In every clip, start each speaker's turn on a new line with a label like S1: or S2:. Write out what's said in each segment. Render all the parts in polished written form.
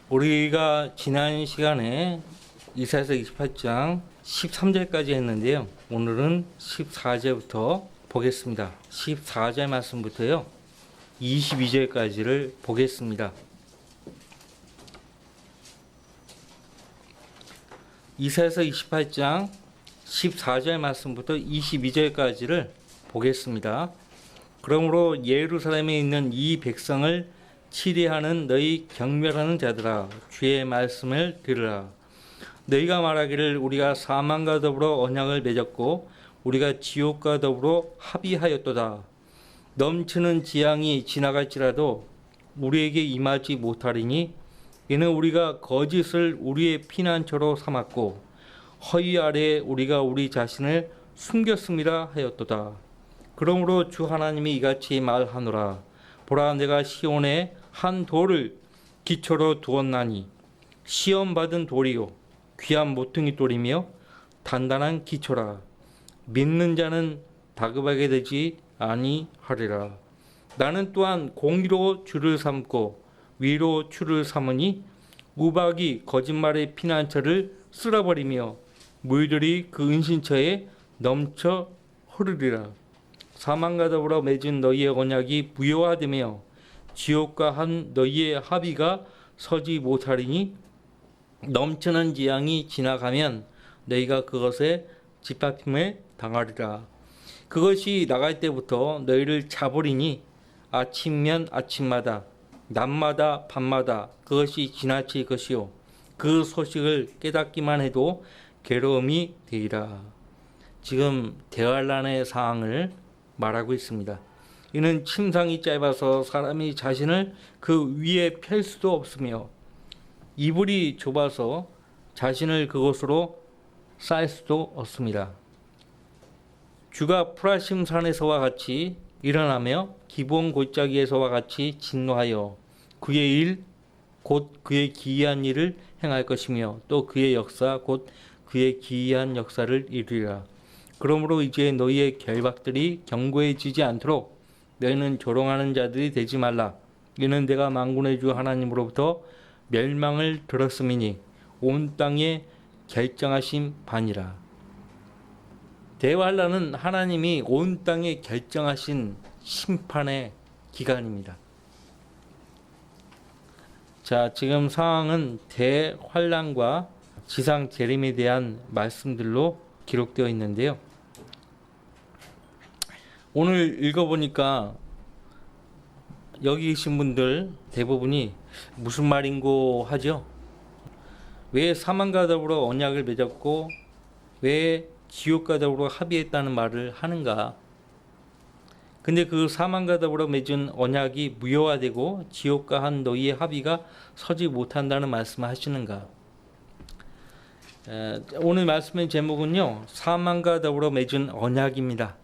S1: 우리가 지난 시간에 이사야서 28장 13절까지 했는데요. 오늘은 14절부터 보겠습니다. 14절 말씀부터요. 22절까지를 보겠습니다. 이사야서 28장 14절 말씀부터 22절까지를 보겠습니다. 그러므로 예루살렘에 있는 이 백성을 치리하는 너희 경멸하는 자들아, 주의 말씀을 들으라. 너희가 말하기를 우리가 사망과 더불어 언약을 맺었고 우리가 지옥과 더불어 합의하였도다. 넘치는 재앙이 지나갈지라도 우리에게 임하지 못하리니 이는 우리가 거짓을 우리의 피난처로 삼았고 허위 아래에 우리가 우리 자신을 숨겼습니다 하였도다. 그러므로 주 하나님이 이같이 말하노라. 보라, 내가 시온에 한 돌을 기초로 두었나니 시험받은 돌이요 귀한 모퉁이 돌이며 단단한 기초라. 믿는 자는 다급하게 되지 아니하리라. 나는 또한 공의로 주를 삼고 위로 추를 삼으니 우박이 거짓말의 피난처를 쓸어버리며 물들이 그 은신처에 넘쳐 흐르리라. 사망과 더불어 맺은 너희의 언약이 무효화되며 지옥과 한 너희의 합의가 서지 못하리니 넘치는 재앙이 지나가면 너희가 그것에 짓밟힘을 당하리라. 그것이 나갈 때부터 너희를 잡으리니 아침면 아침마다 낮마다 밤마다 그것이 지나칠 것이요 그 소식을 깨닫기만 해도 괴로움이 되리라. 지금 대환란의 상황을 말하고 있습니다. 이는 침상이 짧아서 사람이 자신을 그 위에 펼 수도 없으며 이불이 좁아서 자신을 그곳으로 쌓을 수도 없습니다. 주가 프라심 산에서와 같이 일어나며 기본 골짜기에서와 같이 진노하여 그의 일 곧 그의 기이한 일을 행할 것이며 또 그의 역사 곧 그의 기이한 역사를 이루리라. 그러므로 이제 너희의 결박들이 견고해지지 않도록 너희는 조롱하는 자들이 되지 말라. 이는 내가 만군의 주 하나님으로부터 멸망을 들었음이니 온 땅에 결정하신 바니라. 대환란은 하나님이 온 땅에 결정하신 심판의 기간입니다. 자, 지금 상황은 대환란과 지상 재림에 대한 말씀들로 기록되어 있는데요. 오늘 읽어보니까 여기 계신 분들 대부분이 무슨 말인고 하죠. 왜 사망과 더불어 언약을 맺었고 왜 지옥과 더불어 합의했다는 말을 하는가. 근데 그 사망과 더불어 맺은 언약이 무효화되고 지옥과 한 너희의 합의가 서지 못한다는 말씀을 하시는가. 오늘 말씀의 제목은요, 사망과 더불어 맺은 언약입니다.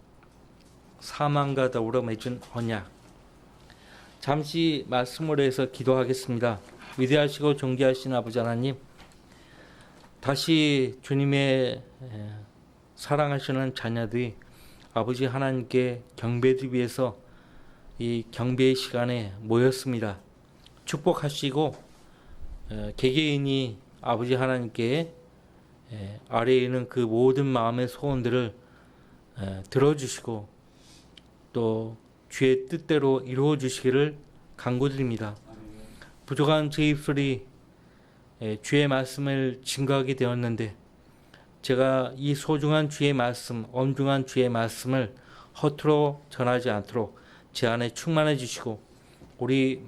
S1: 사망과 더불어 맺은 언약. 잠시 말씀을 해서 기도하겠습니다. 위대하시고 존귀하신 아버지 하나님, 다시 주님의 사랑하시는 자녀들이 아버지 하나님께 경배드리기 위해서 이 경배의 시간에 모였습니다. 축복하시고 개개인이 아버지 하나님께 아래에 있는 그 모든 마음의 소원들을 들어주시고 또 주의 뜻대로 이루어 주시기를 간구드립니다. 부족한 제 입술이 주의 말씀을 증거하게 되었는데 제가 이 소중한 주의 말씀, 엄중한 주의 말씀을 허투루 전하지 않도록 제 안에 충만해 주시고 우리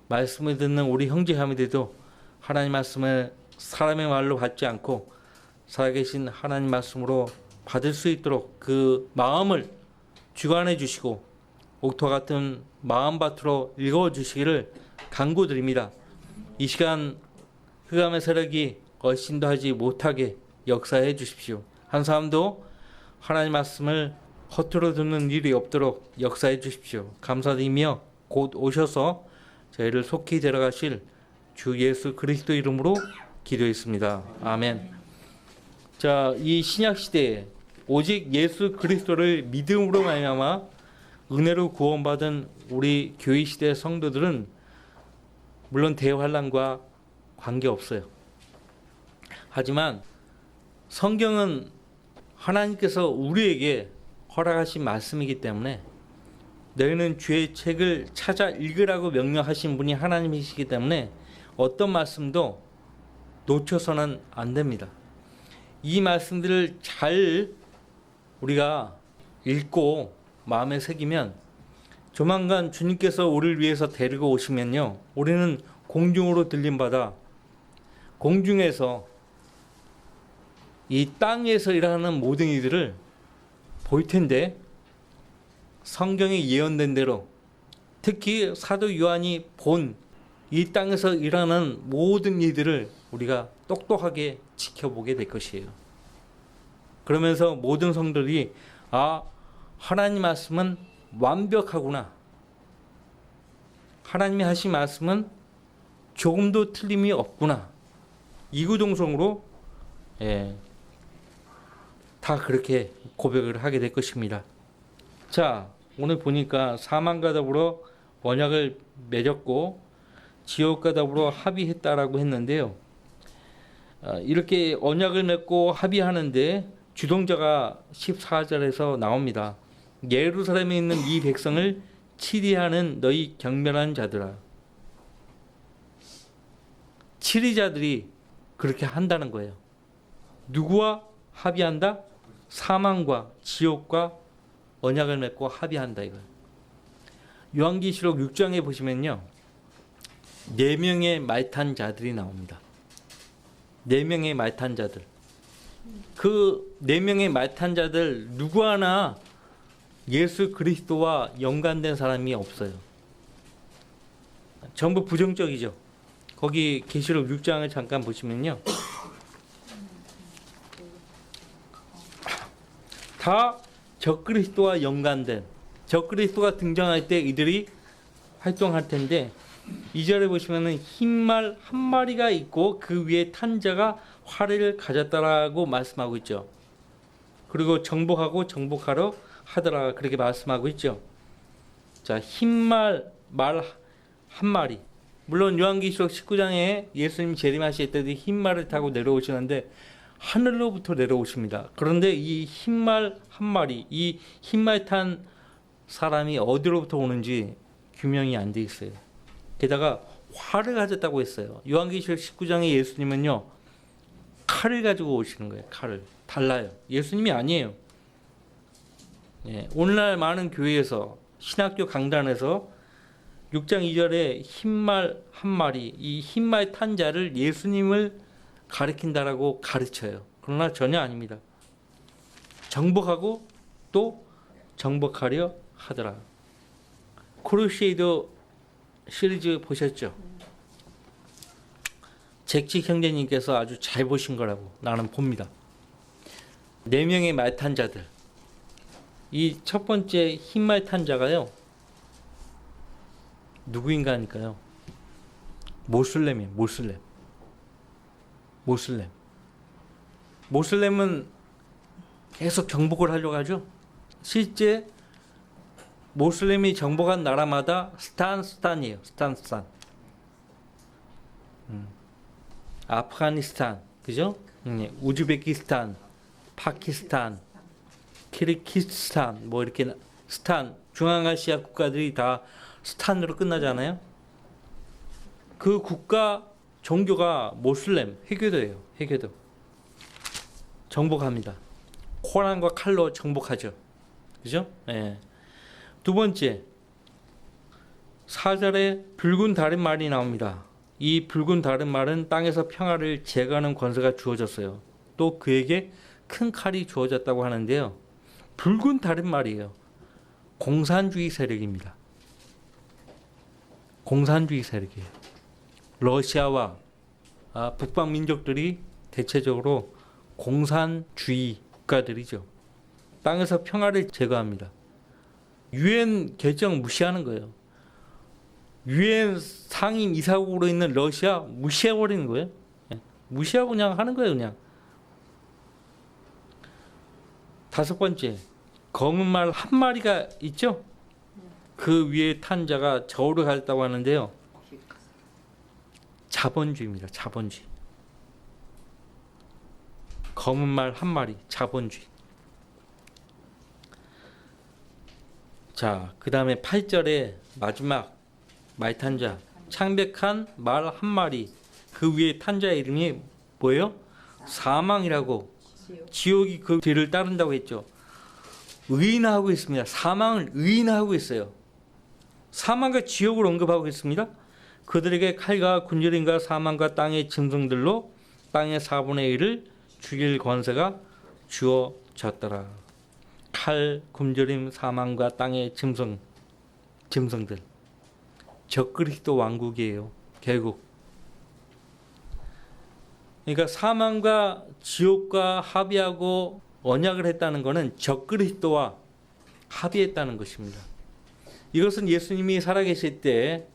S1: 말씀을 듣는 우리 형제자매들도 하나님 말씀을 사람의 말로 받지 않고 살아계신 하나님 말씀으로 받을 수 있도록 그 마음을 주관해 주시고 옥토 같은 마음밭으로 읽어 주시기를 간구드립니다. 이 시간 흑암의 세력이 얼씬도 하지 못하게 역사해 주십시오. 한 사람도 하나님 말씀을 허투루 듣는 일이 없도록 역사해 주십시오. 감사드리며 곧 오셔서 저희를 속히 데려가실 주 예수 그리스도 이름으로 기도했습니다. 아멘. 자, 이 신약 시대에 오직 예수 그리스도를 믿음으로 말미암아 은혜로 구원받은 우리 교회 시대 성도들은 물론 대환란과 관계없어요. 하지만 성경은 하나님께서 우리에게 허락하신 말씀이기 때문에 너희는 주의 책을 찾아 읽으라고 명령하신 분이 하나님이시기 때문에 어떤 말씀도 놓쳐서는 안 됩니다. 이 말씀들을 잘 우리가 읽고 마음에 새기면 조만간 주님께서 우리를 위해서 데리고 오시면요, 우리는 공중으로 들림받아 공중에서 이 땅에서 일하는 모든 이들을 볼 텐데, 성경에 예언된 대로 특히 사도 요한이 본 이 땅에서 일하는 모든 이들을 우리가 똑똑하게 지켜보게 될 것이에요. 그러면서 모든 성들이 하나님 말씀은 완벽하구나, 하나님이 하신 말씀은 조금도 틀림이 없구나, 이구동성으로 다 그렇게 고백을 하게 될 것입니다. 자, 오늘 보니까 사망과 더불어 언약을 맺었고 지옥과 더불어 합의했다라고 했는데요. 이렇게 언약을 맺고 합의하는데 주동자가 14절에서 나옵니다. 예루살렘에 있는 이 백성을 치리하는 너희 경멸한 자들아. 치리자들이 그렇게 한다는 거예요. 누구와 합의한다? 사망과 지옥과 언약을 맺고 합의한다 이거예요. 요한계시록 6장에 보시면요, 4명의 말탄 자들이 나옵니다. 4명의 말탄 자들. 그 4명의 말탄 자들 누구 하나 예수 그리스도와 연관된 사람이 없어요. 전부 부정적이죠. 거기 계시록 6장을 잠깐 보시면요, 다 적그리스도와 연관된, 적그리스도가 등장할 때 이들이 활동할 텐데, 2절에 보시면은 흰말 한 마리가 있고 그 위에 탄 자가 활을 가졌다라고 말씀하고 있죠. 그리고 정복하고 정복하러 하더라, 그렇게 말씀하고 있죠. 자, 흰말 말 한 마리. 물론 요한계시록 19장에 예수님 재림하실 때도 흰말을 타고 내려오시는데 하늘로부터 내려오십니다. 그런데 이 흰말 한 마리, 이 흰말 탄 사람이 어디로부터 오는지 규명이 안 돼 있어요. 게다가 활을 가졌다고 했어요. 요한계시록 19장에 예수님은요, 칼을 가지고 오시는 거예요. 칼을. 달라요. 예수님이 아니에요. 오늘날 많은 교회에서, 신학교 강단에서 6장 2절에 흰말 한 마리, 이 흰말 탄 자를 예수님을 가리킨다라고 가르쳐요. 그러나 전혀 아닙니다. 정복하고 또 정복하려 하더라. 크루세이더 시리즈 보셨죠? 잭직 형제님께서 아주 잘 보신 거라고 나는 봅니다. 4명의 말탄 자들. 이 첫 번째 흰말 탄 자가요, 누구인가 하니까요, 모슬렘이에요. 모슬렘은 계속 정복을 하려고 하죠. 실제 모슬렘이 정복한 나라마다 스탄이에요. 스탄. 아프가니스탄, 그죠? 우즈베키스탄, 파키스탄, 키르기스탄, 뭐 이렇게 스탄, 중앙아시아 국가들이 다 스탄으로 끝나잖아요. 그 국가 종교가 모슬렘, 회교도예요. 회교도. 정복합니다. 코란과 칼로 정복하죠. 그죠? 예. 두 번째, 4절에 붉은 다른 말이 나옵니다. 이 붉은 다른 말은 땅에서 평화를 제거하는 권세가 주어졌어요. 또 그에게 큰 칼이 주어졌다고 하는데요. 붉은 다른 말이에요. 공산주의 세력입니다. 공산주의 세력이에요. 러시아와 북방 민족들이 대체적으로 공산주의 국가들이죠. 땅에서 평화를 제거합니다. 유엔 결정 무시하는 거예요. 유엔 상임 이사국으로 있는 러시아 무시해버리는 거예요. 무시하고 그냥 하는 거예요. 그냥. 다섯 번째, 검은 말 한 마리가 있죠. 그 위에 탄 자가 저울을 가졌다고 하는데요. 자본주의입니다. 자본주의. 검은 말 한 마리, 자본주의. 자, 그 다음에 8절에 마지막 말탄자, 창백한 말 한 마리, 그 위에 탄자의 이름이 뭐예요? 사망이라고. 지옥이 그 뒤를 따른다고 했죠. 의인화하고 있습니다. 사망을 의인화하고 있어요. 사망과 지옥을 언급하고 있습니다. 그들에게 칼과 군절임과 사망과 땅의 짐승들로 땅의 4분의 1을 죽일 권세가 주어졌더라. 칼, 굶주림, 사망과 땅의 짐승들. 적그리스도 왕국이에요. 결국. 그러니까 사망과 지옥과 합의하고 언약을 했다는 것은 적그리스도와 합의했다는 것입니다. 이것은 예수님이 살아계실 때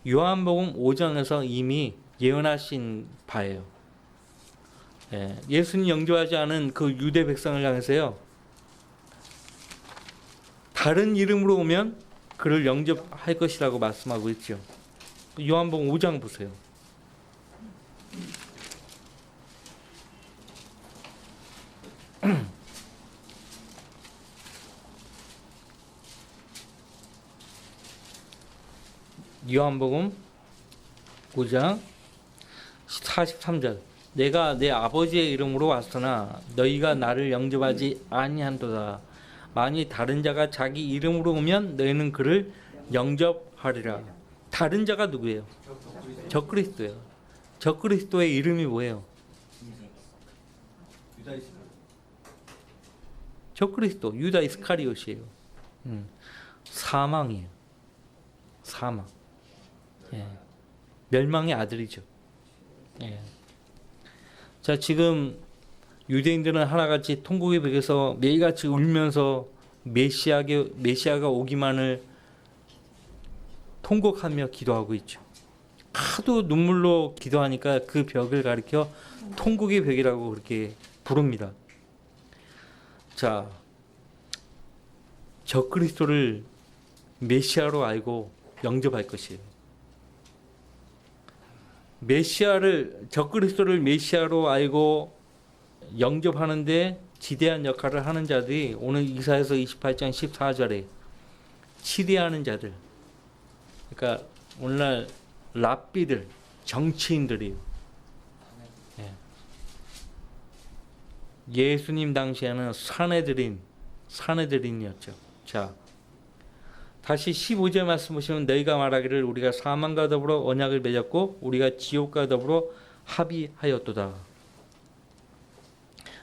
S1: 요한복음 5장에서 이미 예언하신 바예요. 예수님 영접하지 않은 그 유대 백성을 향해서요, 다른 이름으로 오면 그를 영접할 것이라고 말씀하고 있죠. 요한복음 5장 보세요. 요한복음 5장 43절. 내가 내 아버지의 이름으로 왔으나 너희가 나를 영접하지 아니한도다. 만일 다른 자가 자기 이름으로 오면 너희는 그를 영접하리라. 다른 자가 누구예요? 적그리스도예요. 적그리스도의 이름이 뭐예요? 적그리스도, 유다 이스카리옷이에요. 사망이에요. 사망. 멸망의 아들이죠. 자, 지금 유대인들은 하나같이 통곡의 벽에서 매일같이 울면서 메시아가 오기만을 통곡하며 기도하고 있죠. 하도 눈물로 기도하니까 그 벽을 가리켜 통곡의 벽이라고 그렇게 부릅니다. 자, 적그리스도를 메시아로 알고 영접할 것이에요. 적그리스도를 메시아로 알고 영접하는데 지대한 역할을 하는 자들이 오늘 이사야서 28장 14절에 치대하는 자들, 그러니까 오늘날 랍비들, 정치인들이에요. 예수님 당시에는 사내들인이었죠. 자, 다시 15절 말씀 보시면 너희가 말하기를 우리가 사망과 더불어 언약을 맺었고 우리가 지옥과 더불어 합의하였도다.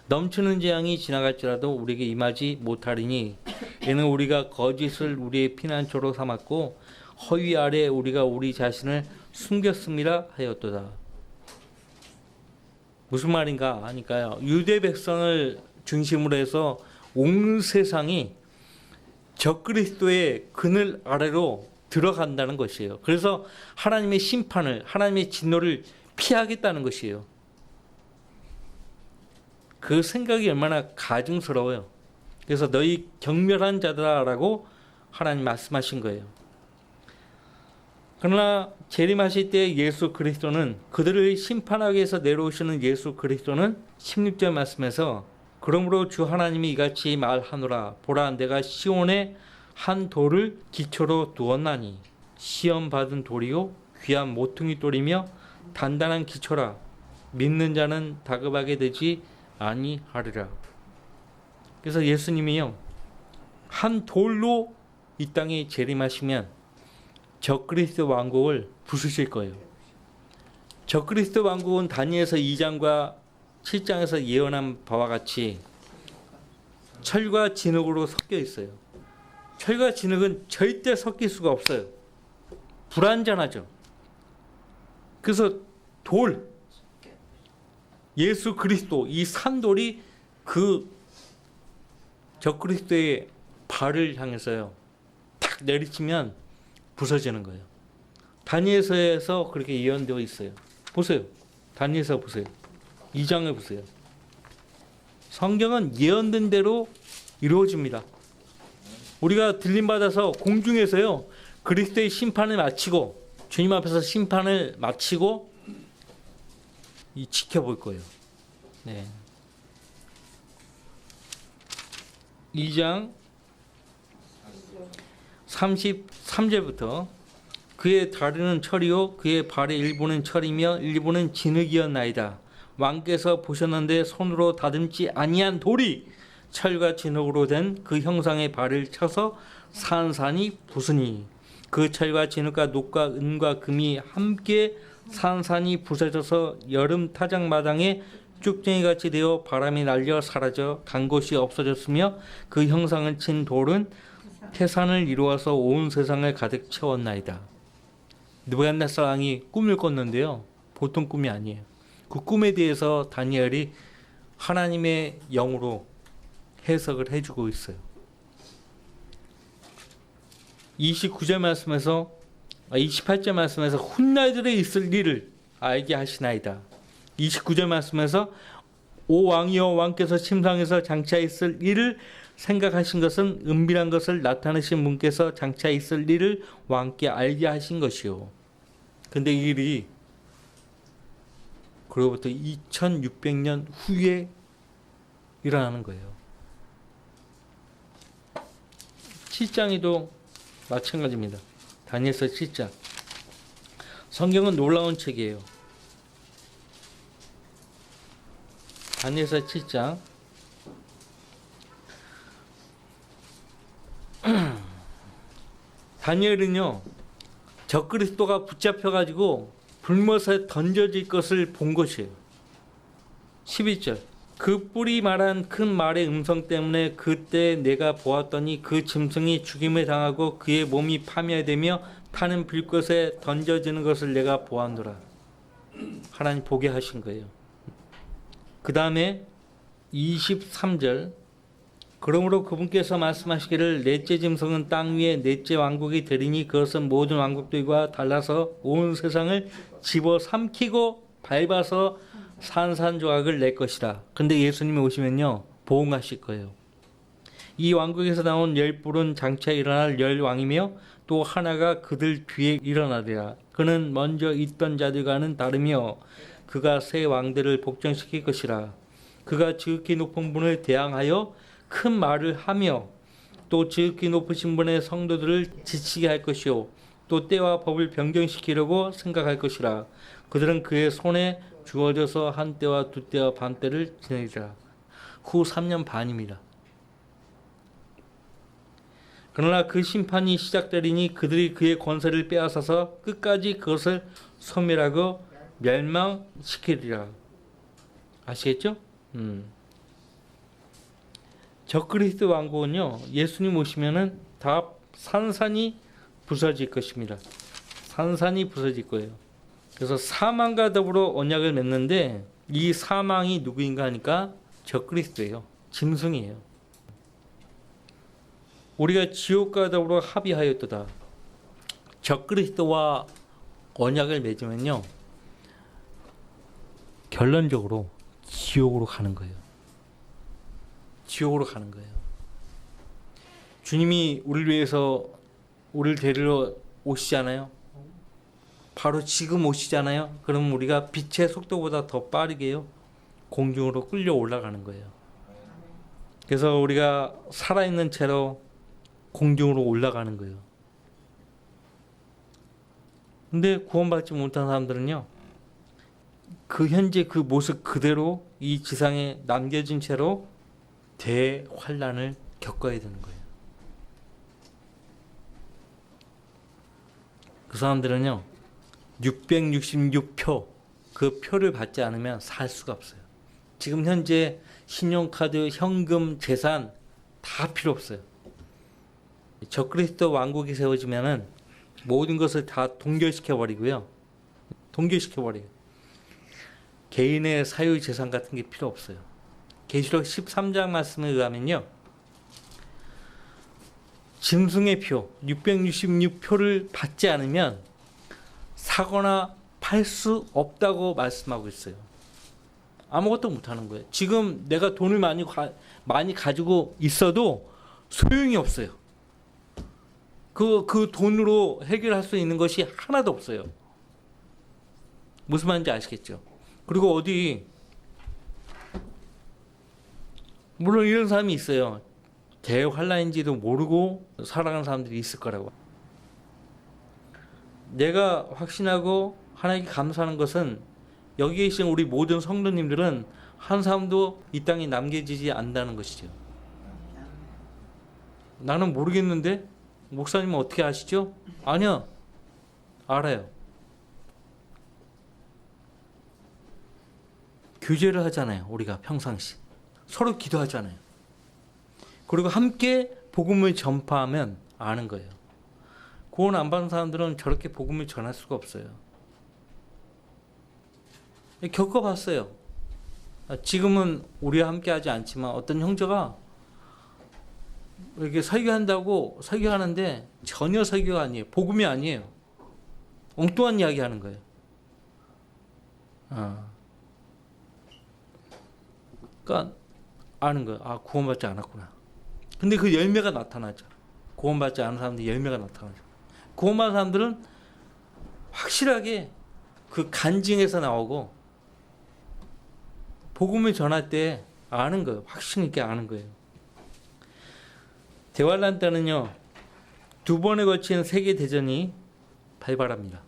S1: 넘치는 재앙이 지나갈지라도 우리에게 임하지 못하리니 이는 우리가 거짓을 우리의 피난처로 삼았고 허위 아래 우리가 우리 자신을 숨겼습니다 하였도다. 무슨 말인가 하니까요, 유대 백성을 중심으로 해서 온 세상이 적그리스도의 그늘 아래로 들어간다는 것이에요. 그래서 하나님의 심판을, 하나님의 진노를 피하겠다는 것이에요. 그 생각이 얼마나 가증스러워요. 그래서 너희 경멸한 자들아라고 하나님 말씀하신 거예요. 그러나 재림하실 때 예수 그리스도는, 그들을 심판하기 위해서 내려오시는 예수 그리스도는 16절 말씀에서 그러므로 주 하나님이 이같이 말하노라. 보라, 내가 시온에 한 돌을 기초로 두었나니 시험 받은 돌이요 귀한 모퉁이 돌이며 단단한 기초라. 믿는 자는 다급하게 되지 아니하리라. 그래서 예수님이요, 한 돌로 이 땅에 재림하시면 적그리스도 왕국을 부수실 거예요. 적그리스도 왕국은 다니엘서 2장과 7장에서 예언한 바와 같이 철과 진흙으로 섞여 있어요. 철과 진흙은 절대 섞일 수가 없어요. 불완전하죠. 그래서 예수 그리스도, 이 산돌이 그 적그리스도의 발을 향해서요 탁 내리치면 부서지는 거예요. 다니엘서에서 그렇게 예언되어 있어요. 보세요. 다니엘서 보세요. 2장을 보세요. 성경은 예언된 대로 이루어집니다. 우리가 들림받아서 공중에서요 그리스도의 심판을 마치고, 주님 앞에서 심판을 마치고 지켜볼 거예요. 네. 2장 33절부터 그의 다리는 철이요 그의 발의 일부는 철이며 일부는 진흙이었나이다. 왕께서 보셨는데 손으로 다듬지 아니한 돌이 철과 진흙으로 된 그 형상의 발을 쳐서 산산이 부수니 그 철과 진흙과 녹과 은과 금이 함께 산산이 부서져서 여름 타작마당에 쭉쟁이같이 되어 바람이 날려 사라져 간 곳이 없어졌으며 그 형상을 친 돌은 태산을 이루어서 온 세상을 가득 채웠나이다. 느부갓네살 왕이 꿈을 꿨는데요. 보통 꿈이 아니에요. 그 꿈에 대해서 다니엘이 하나님의 영으로 해석을 해주고 있어요. 28절 말씀에서 훗날들에 있을 일을 알게 하시나이다. 29절 말씀에서 오 왕이여 왕께서 침상에서 장차 있을 일을 생각하신 것은 은밀한 것을 나타내신 분께서 장차 있을 일을 왕께 알게 하신 것이요. 근데 이 일이 그로부터 2600년 후에 일어나는 거예요. 7장에도 마찬가지입니다. 다니엘서 7장. 성경은 놀라운 책이에요. 다니엘서 7장. 다니엘은요, 적그리스도가 붙잡혀가지고 불못에 던져질 것을 본 것이에요. 11절. 그 뿔이 말한 큰 말의 음성 때문에 그때 내가 보았더니 그 짐승이 죽임을 당하고 그의 몸이 파멸되며 타는 불꽃에 던져지는 것을 내가 보았노라. 하나님 보게 하신 거예요. 그 다음에 23절. 그러므로 그분께서 말씀하시기를 넷째 짐승은 땅 위에 넷째 왕국이 되리니 그것은 모든 왕국들과 달라서 온 세상을 집어삼키고 밟아서 산산조각을 낼 것이라. 근데 예수님이 오시면요 보응하실 거예요. 이 왕국에서 나온 열 뿔은 장차 일어날 열 왕이며 또 하나가 그들 뒤에 일어나리라. 그는 먼저 있던 자들과는 다르며 그가 새 왕들을 복종시킬 것이라. 그가 지극히 높은 분을 대항하여 큰 말을 하며 또 지극히 높으신 분의 성도들을 지치게 할 것이요 또 때와 법을 변경시키려고 생각할 것이라. 그들은 그의 손에 주어져서 한 때와 두 때와 반 때를 지내리라. 후 3년 반입니다. 그러나 그 심판이 시작되리니 그들이 그의 권세를 빼앗아서 끝까지 그것을 소멸하고 멸망시키리라. 아시겠죠? 적그리스도 왕국은요 예수님 오시면은 다 산산이 부서질 것입니다. 산산이 부서질 거예요. 그래서 사망과 더불어 언약을 맺는데 이 사망이 누구인가 하니까 적그리스도예요. 짐승이에요. 우리가 지옥과 더불어 합의하였도다. 적그리스도와 언약을 맺으면요 결론적으로 지옥으로 가는 거예요. 지옥으로 가는 거예요. 주님이 우리를 위해서 우리를 데리러 오시잖아요. 바로 지금 오시잖아요. 그럼 우리가 빛의 속도보다 더 빠르게요 공중으로 끌려 올라가는 거예요. 그래서 우리가 살아있는 채로 공중으로 올라가는 거예요. 근데 구원받지 못한 사람들은요 그 현재 그 모습 그대로 이 지상에 남겨진 채로 대환란을 겪어야 되는 거예요. 그 사람들은요 666표 그 표를 받지 않으면 살 수가 없어요. 지금 현재 신용카드, 현금, 재산 다 필요 없어요. 적그리스도 왕국이 세워지면은 모든 것을 다 동결시켜 버리고요. 동결시켜 버려요. 개인의 사유 재산 같은 게 필요 없어요. 계시록 13장 말씀에 의하면요. 짐승의 표 666표를 받지 않으면 사거나 팔 수 없다고 말씀하고 있어요. 아무것도 못하는 거예요. 지금 내가 돈을 많이 가지고 있어도 소용이 없어요. 그 돈으로 해결할 수 있는 것이 하나도 없어요. 무슨 말인지 아시겠죠? 그리고 어디 물론 이런 사람이 있어요. 대환란인지도 모르고 살아가는 사람들이 있을 거라고. 내가 확신하고 하나님께 감사하는 것은 여기 계신 우리 모든 성도님들은 한 사람도 이 땅에 남겨지지 않는다는 것이죠. 나는 모르겠는데 목사님은 어떻게 아시죠? 아니요. 알아요. 교제를 하잖아요. 우리가 평상시. 서로 기도하잖아요. 그리고 함께 복음을 전파하면 아는 거예요. 구원 안 받은 사람들은 저렇게 복음을 전할 수가 없어요. 겪어봤어요. 지금은 우리와 함께 하지 않지만 어떤 형제가 이렇게 설교한다고 설교하는데 전혀 설교가 아니에요. 복음이 아니에요. 엉뚱한 이야기 하는 거예요. 그러니까 아는 거예요. 아, 구원받지 않았구나. 근데 그 열매가 나타나죠. 구원받지 않은 사람들 열매가 나타나죠. 구원받은 사람들은 확실하게 그 간증에서 나오고 복음을 전할 때 아는 거예요. 확신 있게 아는 거예요. 대환란 때는요, 2번에 걸친 세계 대전이 발발합니다.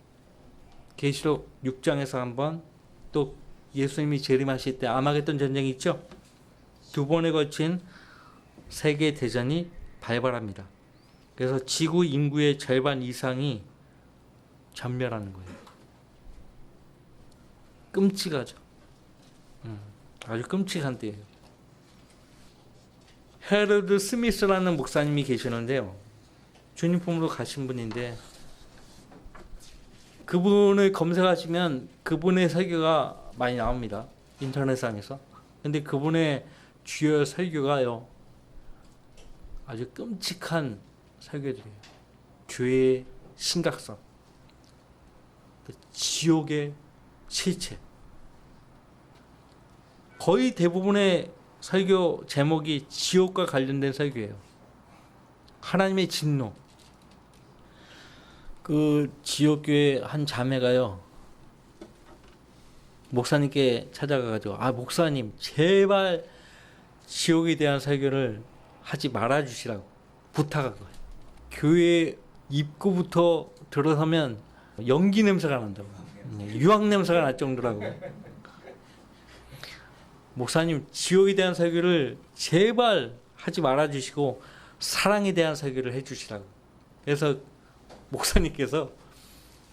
S1: 계시록 6장에서 한번, 또 예수님이 재림하실 때 아마겟돈 전쟁이 있죠. 2번에 걸친 세계 대전이 발발합니다. 그래서 지구 인구의 절반 이상이 전멸하는 거예요. 끔찍하죠. 아주 끔찍한 때예요. 헤러드 스미스라는 목사님이 계시는데요. 주님 품으로 가신 분인데 그분을 검색하시면 그분의 설교가 많이 나옵니다. 인터넷상에서. 근데 그분의 주요 설교가요, 아주 끔찍한 설교들이에요. 죄의 심각성, 지옥의 실체. 거의 대부분의 설교 제목이 지옥과 관련된 설교예요. 하나님의 진노. 그 지옥교회 한 자매가요, 목사님께 찾아가가지고, 아, 목사님 제발 지옥에 대한 설교를 하지 말아주시라고 부탁한 거예요. 교회 입구부터 들어서면 연기 냄새가 난다고, 유황 냄새가 날 정도라고. 목사님 지옥에 대한 설교를 제발 하지 말아주시고 사랑에 대한 설교를 해주시라고. 그래서 목사님께서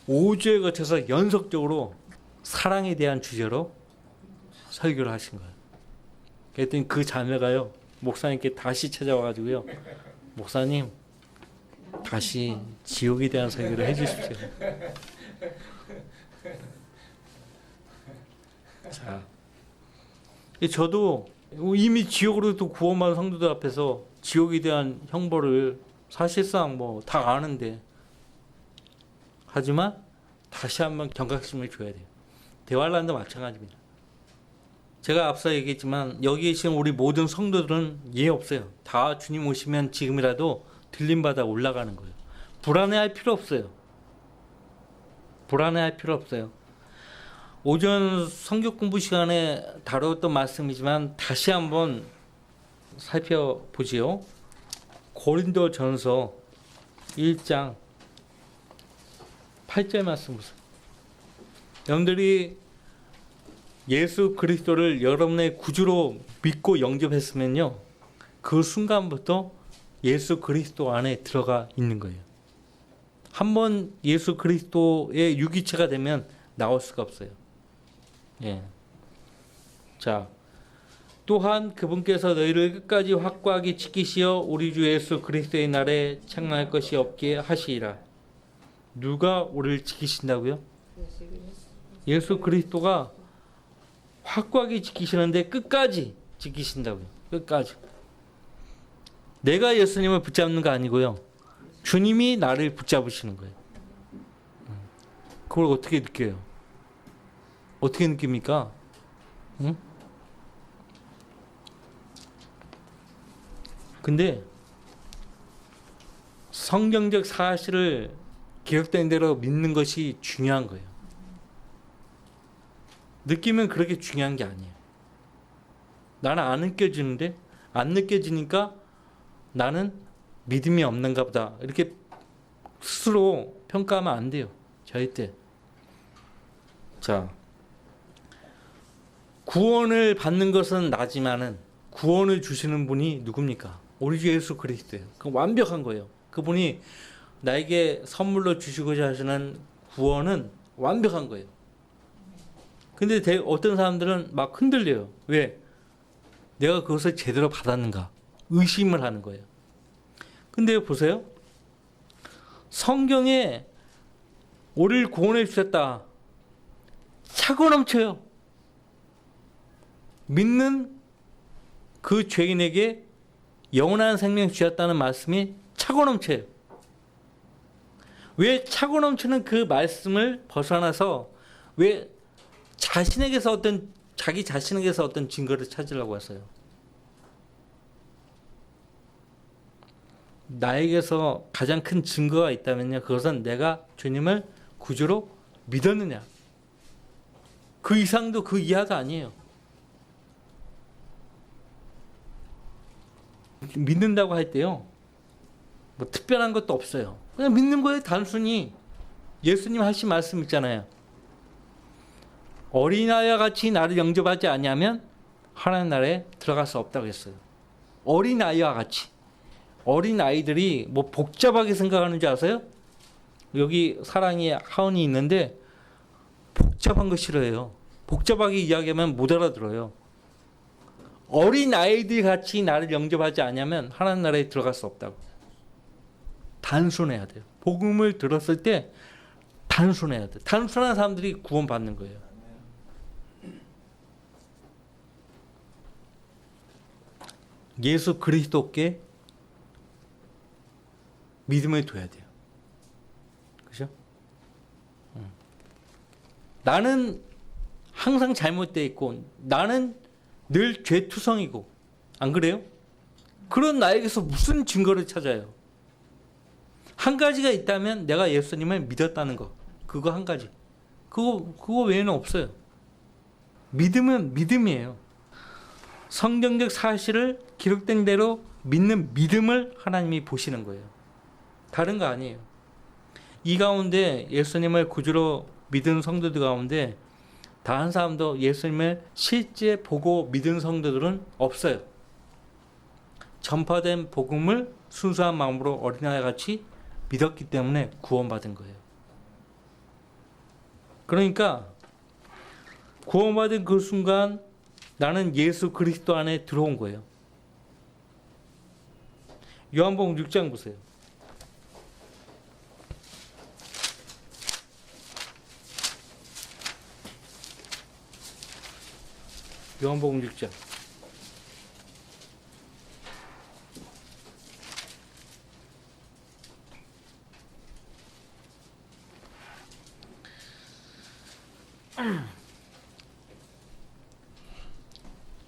S1: 5주에 거쳐서 연속적으로 사랑에 대한 주제로 설교를 하신 거예요. 그랬더니 그 자매가요, 목사님께 다시 찾아와가지고요, 목사님 다시 지옥에 대한 설교를 해주십시오. 자, 저도 이미 지옥으로도 구원받은 성도들 앞에서 지옥에 대한 형벌을 사실상 뭐 다 아는데, 하지만 다시 한번 경각심을 줘야 돼요. 대환란도 마찬가지입니다. 제가 앞서 얘기했지만 여기 계신 우리 모든 성도들은 예 없어요. 다 주님 오시면 지금이라도 들림받아 올라가는 거예요. 불안해할 필요 없어요. 불안해할 필요 없어요. 오전 성경 공부 시간에 다루었던 말씀이지만 다시 한번 살펴보지요. 고린도전서 1장 8절 말씀 보세요. 여러분들이 예수 그리스도를 여러분의 구주로 믿고 영접했으면요, 그 순간부터 예수 그리스도 안에 들어가 있는 거예요. 한번 예수 그리스도의 유기체가 되면 나올 수가 없어요. 예. 자, 또한 그분께서 너희를 끝까지 확고하게 지키시어 우리 주 예수 그리스도의 날에 책망할 것이 없게 하시리라. 누가 우리를 지키신다고요? 예수 그리스도가 확고하게 지키시는데 끝까지 지키신다고요. 끝까지. 내가 예수님을 붙잡는 거 아니고요, 주님이 나를 붙잡으시는 거예요. 그걸 어떻게 느껴요? 어떻게 느낍니까? 응? 근데 성경적 사실을 기록된 대로 믿는 것이 중요한 거예요. 느끼면 그렇게 중요한 게 아니에요. 나는 안 느껴지는데 안 느껴지니까 나는 믿음이 없는가 보다. 이렇게 스스로 평가하면 안 돼요. 절대. 자, 구원을 받는 것은 나지만은 구원을 주시는 분이 누굽니까? 우리 주 예수 그리스도예요. 그 완벽한 거예요. 그분이 나에게 선물로 주시고자 하시는 구원은 완벽한 거예요. 근데 어떤 사람들은 막 흔들려요. 왜? 내가 그것을 제대로 받았는가? 의심을 하는 거예요. 근데 보세요. 성경에 우리를 구원해 주셨다. 차고 넘쳐요. 믿는 그 죄인에게 영원한 생명 주셨다는 말씀이 차고 넘쳐요. 왜 차고 넘치는 그 말씀을 벗어나서 왜 자기 자신에게서 어떤 증거를 찾으려고 했어요? 나에게서 가장 큰 증거가 있다면요, 그것은 내가 주님을 구주로 믿었느냐. 그 이상도 그 이하가 아니에요. 믿는다고 할 때요, 뭐 특별한 것도 없어요. 그냥 믿는 거예요. 단순히 예수님 하신 말씀 있잖아요. 어린아이와 같이 나를 영접하지 아니하면 하나님 나라에 들어갈 수 없다고 했어요. 어린아이와 같이. 어린아이들이 뭐 복잡하게 생각하는 줄 아세요? 여기 사랑이 하은이 있는데 복잡한 거 싫어해요. 복잡하게 이야기하면 못 알아들어요. 어린아이들 같이 나를 영접하지 않으면 하나님 나라에 들어갈 수 없다고. 단순해야 돼요. 복음을 들었을 때 단순해야 돼요. 단순한 사람들이 구원받는 거예요. 예수 그리스도께 믿음을 둬야 돼요. 그죠? 나는 항상 잘못되어 있고 나는 늘 죄투성이고 안 그래요? 그런 나에게서 무슨 증거를 찾아요? 한 가지가 있다면 내가 예수님을 믿었다는 거. 그거 한 가지. 그거 외에는 없어요. 믿음은 믿음이에요. 성경적 사실을 기록된 대로 믿는 믿음을 하나님이 보시는 거예요. 다른 거 아니에요. 이 가운데 예수님을 구주로 믿은 성도들 가운데 다 한 사람도 예수님을 실제 보고 믿은 성도들은 없어요. 전파된 복음을 순수한 마음으로 어린아이같이 믿었기 때문에 구원받은 거예요. 그러니까 구원받은 그 순간 나는 예수 그리스도 안에 들어온 거예요. 요한복음 6장 보세요. 요한복음 6장.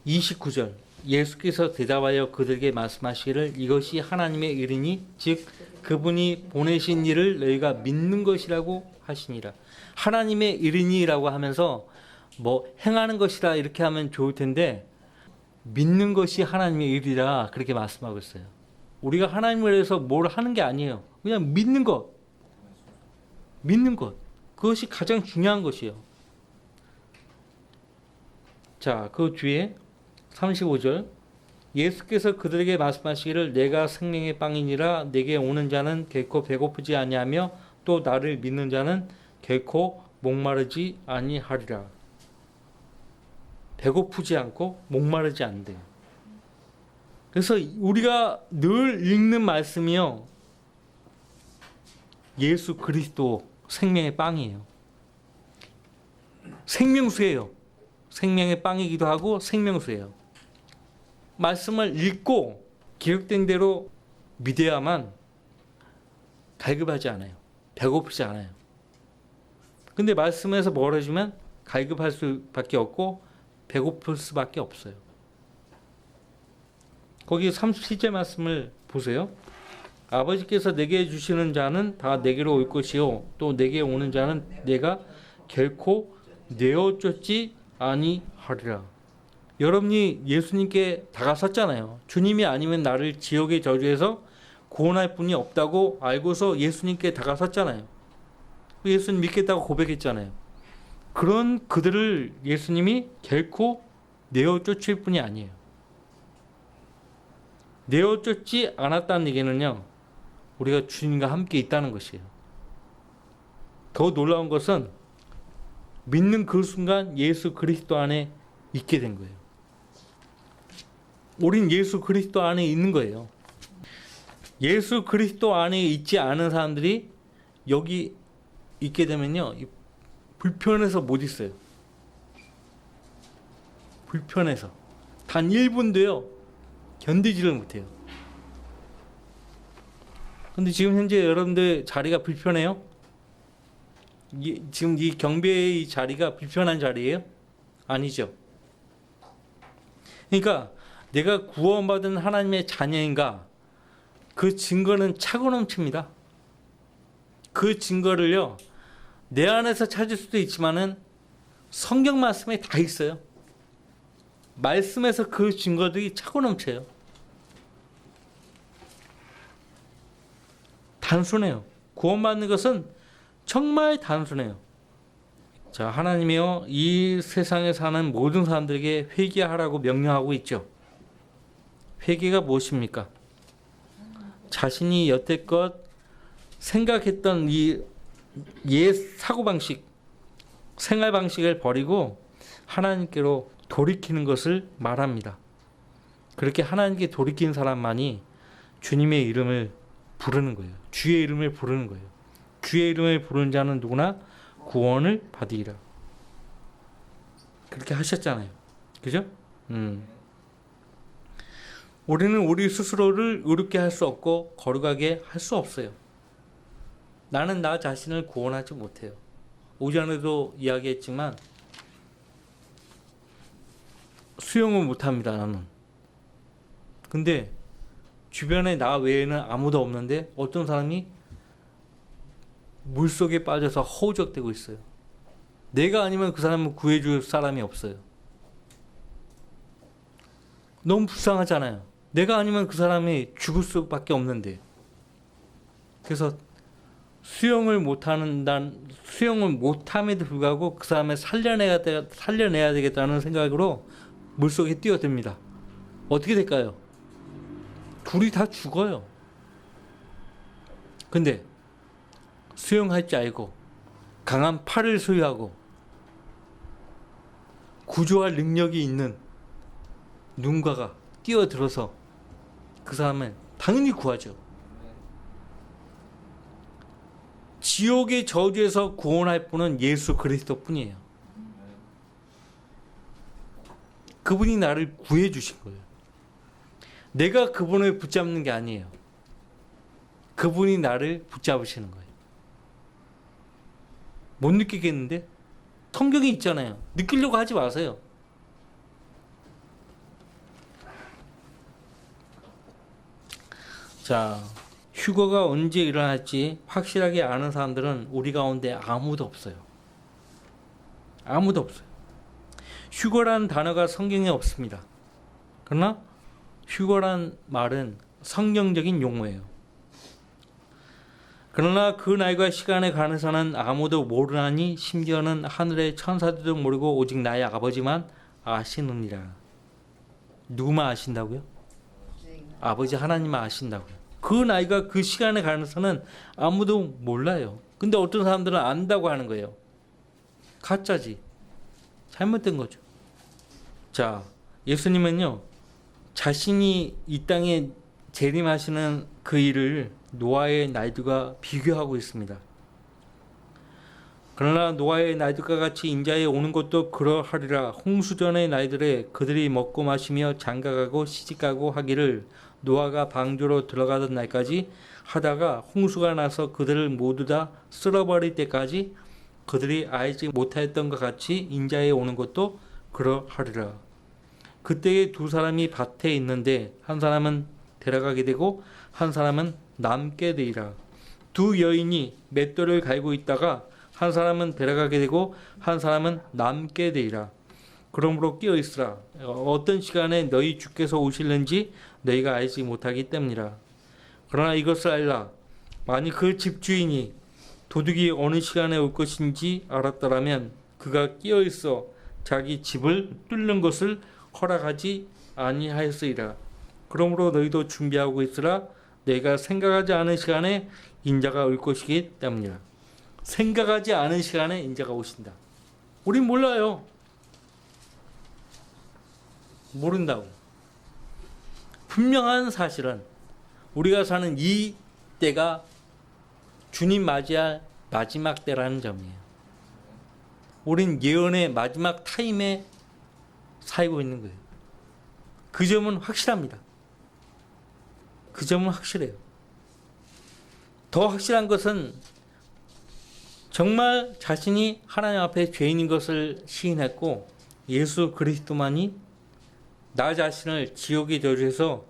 S1: (29절) 예수께서 대답하여 그들에게 말씀하시기를 이것이 하나님의 일이니 즉 그분이 보내신 일을 너희가 믿는 것이라고 하시니라. 하나님의 일이니라고 하면서 뭐 행하는 것이라 이렇게 하면 좋을 텐데 믿는 것이 하나님의 일이라 그렇게 말씀하고 있어요. 우리가 하나님을 위해서 뭘 하는 게 아니에요. 그냥 믿는 것. 믿는 것. 그것이 가장 중요한 것이에요. 자, 그 뒤에 35절 예수께서 그들에게 말씀하시기를 내가 생명의 빵이니라 내게 오는 자는 결코 배고프지 아니하며 또 나를 믿는 자는 결코 목마르지 아니하리라. 배고프지 않고 목마르지 않대요. 그래서 우리가 늘 읽는 말씀이요, 예수 그리스도 생명의 빵이에요. 생명수예요. 생명의 빵이기도 하고 생명수예요. 말씀을 읽고 기록된 대로 믿어야만 갈급하지 않아요. 배고프지 않아요. 근데 말씀에서 멀어지면 갈급할 수밖에 없고 배고플 수밖에 없어요. 거기 37절 말씀을 보세요. 아버지께서 내게 주시는 자는 다 내게로 올 것이요 또 내게 오는 자는 내가 결코 내어쫓지 아니하리라. 여러분이 예수님께 다가섰잖아요. 주님이 아니면 나를 지옥의 저주에서 구원할 분이 없다고 알고서 예수님께 다가섰잖아요. 예수님 믿겠다고 고백했잖아요. 그런 그들을 예수님이 결코 내어 쫓을 분이 아니에요. 내어 쫓지 않았다는 얘기는요, 우리가 주님과 함께 있다는 것이에요. 더 놀라운 것은 믿는 그 순간 예수 그리스도 안에 있게 된 거예요. 우린 예수 그리스도 안에 있는 거예요. 예수 그리스도 안에 있지 않은 사람들이 여기 있게 되면요, 불편해서 못 있어요. 불편해서 단 1분도요 견디지를 못해요. 근데 지금 현재 여러분들 자리가 불편해요? 지금 이 경배의 자리가 불편한 자리예요? 아니죠. 그러니까 내가 구원받은 하나님의 자녀인가, 그 증거는 차고 넘칩니다. 그 증거를요, 내 안에서 찾을 수도 있지만은 성경 말씀에 다 있어요. 말씀에서 그 증거들이 차고 넘쳐요. 단순해요. 구원받는 것은 정말 단순해요. 자, 하나님이요, 이 세상에 사는 모든 사람들에게 회개하라고 명령하고 있죠. 회개가 무엇입니까? 자신이 여태껏 생각했던 이 옛 사고방식, 생활방식을 버리고 하나님께로 돌이키는 것을 말합니다. 그렇게 하나님께 돌이킨 사람만이 주님의 이름을 부르는 거예요. 주의 이름을 부르는 거예요. 주의 이름을 부르는 자는 누구나 구원을 받으리라. 그렇게 하셨잖아요. 그죠? 우리는 우리 스스로를 의롭게 할 수 없고 거룩하게 할 수 없어요. 나는 나 자신을 구원하지 못해요. 오전에도 이야기했지만 수영은 못합니다, 나는. 근데 주변에 나 외에는 아무도 없는데 어떤 사람이 물속에 빠져서 허우적대고 있어요. 내가 아니면 그 사람을 구해줄 사람이 없어요. 너무 불쌍하잖아요. 내가 아니면 그 사람이 죽을 수밖에 없는데. 그래서 수영을 못함에도 불구하고 그 사람을 살려내야 되겠다는 생각으로 물속에 뛰어듭니다. 어떻게 될까요? 둘이 다 죽어요. 근데 수영할 줄 알고 강한 팔을 소유하고 구조할 능력이 있는 누군가가 뛰어들어서 그 사람을 당연히 구하죠. 지옥의 저주에서 구원할 분은 예수 그리스도 뿐이에요. 그분이 나를 구해 주신 거예요. 내가 그분을 붙잡는 게 아니에요. 그분이 나를 붙잡으시는 거예요. 못 느끼겠는데? 성경이 있잖아요. 느끼려고 하지 마세요. 자, 휴거가 언제 일어날지 확실하게 아는 사람들은 우리 가운데 아무도 없어요. 아무도 없어요. 휴거란 단어가 성경에 없습니다. 그러나 휴거란 말은 성경적인 용어예요. 그러나 그 날과 시간에 관해서는 아무도 모르나니 심지어는 하늘의 천사들도 모르고 오직 나의 아버지만 아시느니라. 누구만 아신다고요? 아버지 하나님만 아신다고요. 그 나이가 그 시간에 관해서는 아무도 몰라요. 근데 어떤 사람들은 안다고 하는 거예요. 가짜지. 잘못된 거죠. 자, 예수님은요, 자신이 이 땅에 재림하시는 그 일을 노아의 날들과 비교하고 있습니다. 그러나 노아의 날들과 같이 인자에 오는 것도 그러하리라. 홍수전의 날들에 그들이 먹고 마시며 장가가고 시집가고 하기를 노아가 방주로 들어가던 날까지 하다가 홍수가 나서 그들을 모두 다 쓸어버릴 때까지 그들이 알지 못하였던 것 같이 인자에 오는 것도 그러하리라. 그때에 두 사람이 밭에 있는데 한 사람은 데려가게 되고 한 사람은 남게 되리라. 두 여인이 맷돌을 갈고 있다가 한 사람은 데려가게 되고 한 사람은 남게 되리라. 그러므로 깨어 있으라. 어떤 시간에 너희 주께서 오실는지 너희가 알지 못하기 때문이라. 그러나 이것을 알라. 만일 그 집주인이 도둑이 어느 시간에 올 것인지 알았더라면 그가 깨어 있어 자기 집을 뚫는 것을 허락하지 아니하였으리라. 그러므로 너희도 준비하고 있으라. 내가 생각하지 않은 시간에 인자가 올 것이기 때문이라. 생각하지 않은 시간에 인자가 오신다. 우린 몰라요. 모른다고. 분명한 사실은 우리가 사는 이 때가 주님 맞이할 마지막 때라는 점이에요. 우린 예언의 마지막 타임에 살고 있는 거예요. 그 점은 확실합니다. 그 점은 확실해요. 더 확실한 것은 정말 자신이 하나님 앞에 죄인인 것을 시인했고 예수 그리스도만이 나 자신을 지옥의 저주에서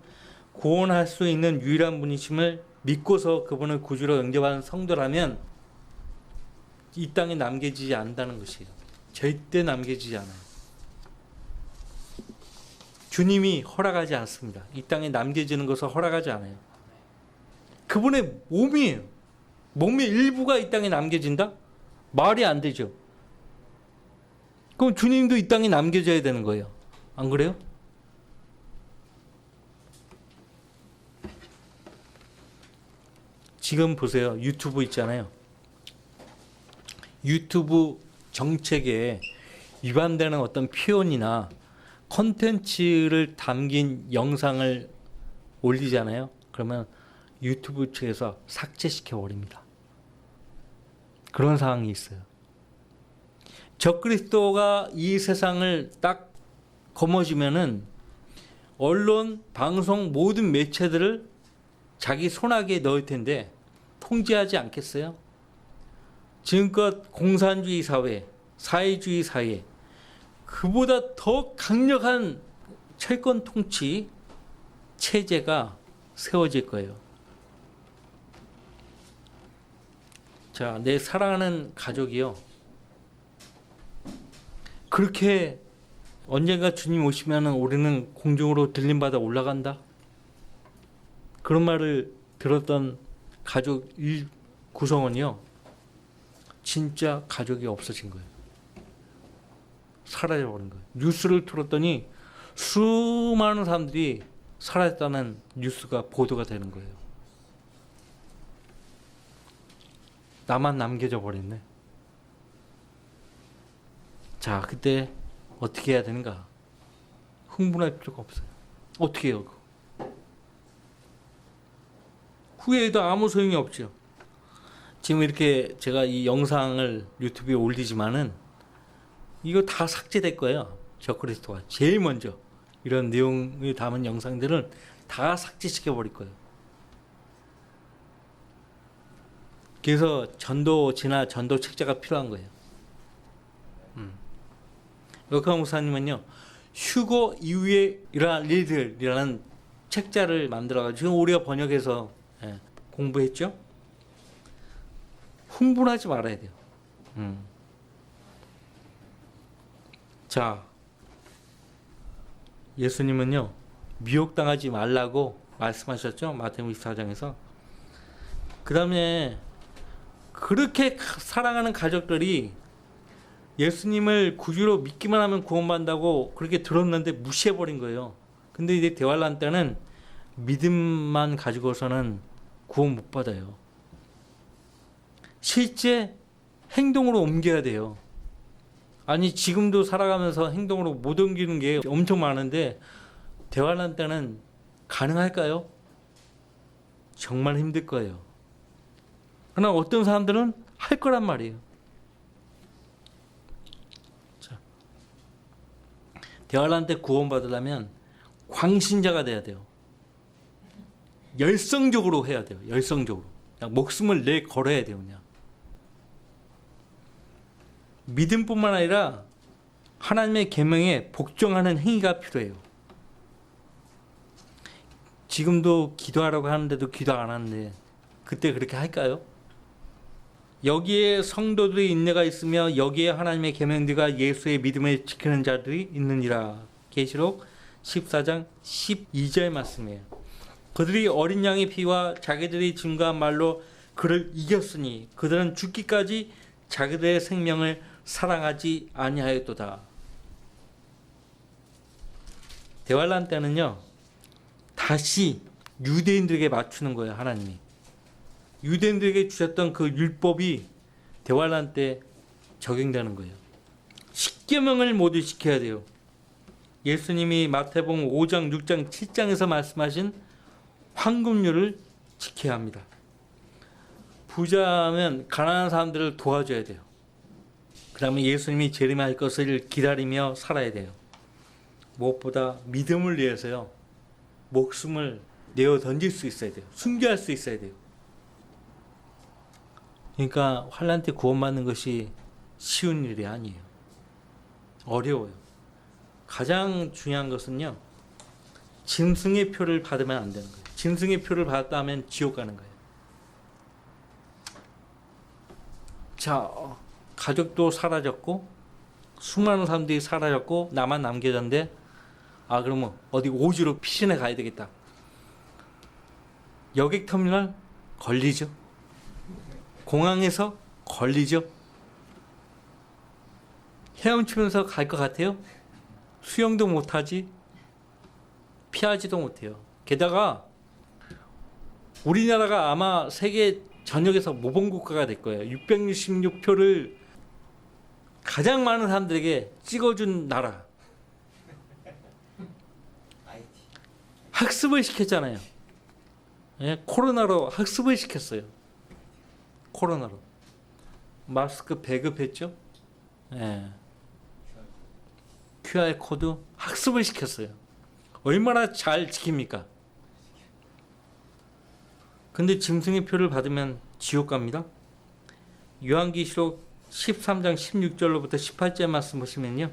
S1: 구원할 수 있는 유일한 분이심을 믿고서 그분을 구주로 영접하는 성도라면 이 땅에 남겨지지 않는다는 것이에요. 절대 남겨지지 않아요. 주님이 허락하지 않습니다. 이 땅에 남겨지는 것을 허락하지 않아요. 그분의 몸이에요. 몸의 일부가 이 땅에 남겨진다? 말이 안 되죠. 그럼 주님도 이 땅에 남겨져야 되는 거예요. 안 그래요? 지금 보세요. 유튜브 있잖아요. 유튜브 정책에 위반되는 어떤 표현이나 컨텐츠를 담긴 영상을 올리잖아요. 그러면 유튜브 측에서 삭제시켜 버립니다. 그런 상황이 있어요. 적그리스도가 이 세상을 딱 거머쥐면은 언론, 방송 모든 매체들을 자기 손아귀에 넣을 텐데 통제하지 않겠어요? 지금껏 공산주의 사회, 사회주의 사회, 그보다 더 강력한 철권 통치 체제가 세워질 거예요. 자, 내 사랑하는 가족이요. 그렇게 언젠가 주님 오시면 우리는 공중으로 들림받아 올라간다. 그런 말을 들었던 가족 구성원이요. 진짜 가족이 없어진 거예요. 사라져버린 거예요. 뉴스를 틀었더니 수많은 사람들이 사라졌다는 뉴스가 보도가 되는 거예요. 나만 남겨져 버렸네. 자, 그때 어떻게 해야 되는가? 흥분할 필요가 없어요. 어떻게 해요? 후회해도 아무 소용이 없죠. 지금 이렇게 제가 이 영상을 유튜브에 올리지만은 이거 다 삭제될 거예요. 적그리스도가 제일 먼저 이런 내용을 담은 영상들은 다 삭제시켜 버릴 거예요. 그래서 전도지나 전도 책자가 필요한 거예요. 역학 목사님은요, 휴거 이후에 이러한 일들이라는 책자를 만들어가지고 지금 우리가 번역해서 공부했죠. 흥분하지 말아야 돼요. 자, 예수님은요 미혹당하지 말라고 말씀하셨죠. 마태복음 24장에서. 그 다음에 그렇게 사랑하는 가족들이 예수님을 구주로 믿기만 하면 구원받는다고 그렇게 들었는데 무시해버린 거예요. 근데 이제 대환란 때는 믿음만 가지고서는 구원 못 받아요. 실제 행동으로 옮겨야 돼요. 아니 지금도 살아가면서 행동으로 못 옮기는 게 엄청 많은데 대환란 때는 가능할까요? 정말 힘들 거예요. 그러나 어떤 사람들은 할 거란 말이에요. 자, 대환란 때 구원받으려면 광신자가 돼야 돼요. 열성적으로 해야 돼요. 열성적으로. 그냥 목숨을 내 걸어야 돼요. 그냥. 믿음뿐만 아니라 하나님의 계명에 복종하는 행위가 필요해요. 지금도 기도하라고 하는데도 기도 안 하는데 그때 그렇게 할까요? 여기에 성도들의 인내가 있으며 여기에 하나님의 계명들과 예수의 믿음을 지키는 자들이 있느니라. 계시록 14장 12절 말씀이에요. 그들이 어린 양의 피와 자기들이 증거한 말로 그를 이겼으니 그들은 죽기까지 자기들의 생명을 사랑하지 아니하였도다. 대환란 때는요, 다시 유대인들에게 맞추는 거예요. 하나님이 유대인들에게 주셨던 그 율법이 대환란 때 적용되는 거예요. 십계명을 모두 지켜야 돼요. 예수님이 마태복음 5장, 6장, 7장에서 말씀하신 황금률을 지켜야 합니다. 부자면 가난한 사람들을 도와줘야 돼요. 그 다음에 예수님이 재림할 것을 기다리며 살아야 돼요. 무엇보다 믿음을 위해서요, 목숨을 내어 던질 수 있어야 돼요. 순교할 수 있어야 돼요. 그러니까 환난 때 구원받는 것이 쉬운 일이 아니에요. 어려워요. 가장 중요한 것은요, 짐승의 표를 받으면 안 되는 거예요. 짐승의 표를 받았다 하면 지옥 가는 거예요. 자, 가족도 사라졌고 수많은 사람들이 사라졌고 나만 남겨졌는데, 그러면 어디 오지로 피신해 가야 되겠다. 여객터미널 걸리죠. 공항에서 걸리죠. 헤엄치면서 갈 것 같아요? 수영도 못하지, 피하지도 못해요. 게다가 우리나라가 아마 세계 전역에서 모범국가가 될 거예요. 666표를 가장 많은 사람들에게 찍어준 나라. 학습을 시켰잖아요. 예, 코로나로 학습을 시켰어요. 코로나로. 마스크 배급했죠. 예. QR코드 학습을 시켰어요. 얼마나 잘 지킵니까? 근데 짐승의 표를 받으면 지옥 갑니다. 요한계시록 13장 16절로부터 18절 말씀 보시면요,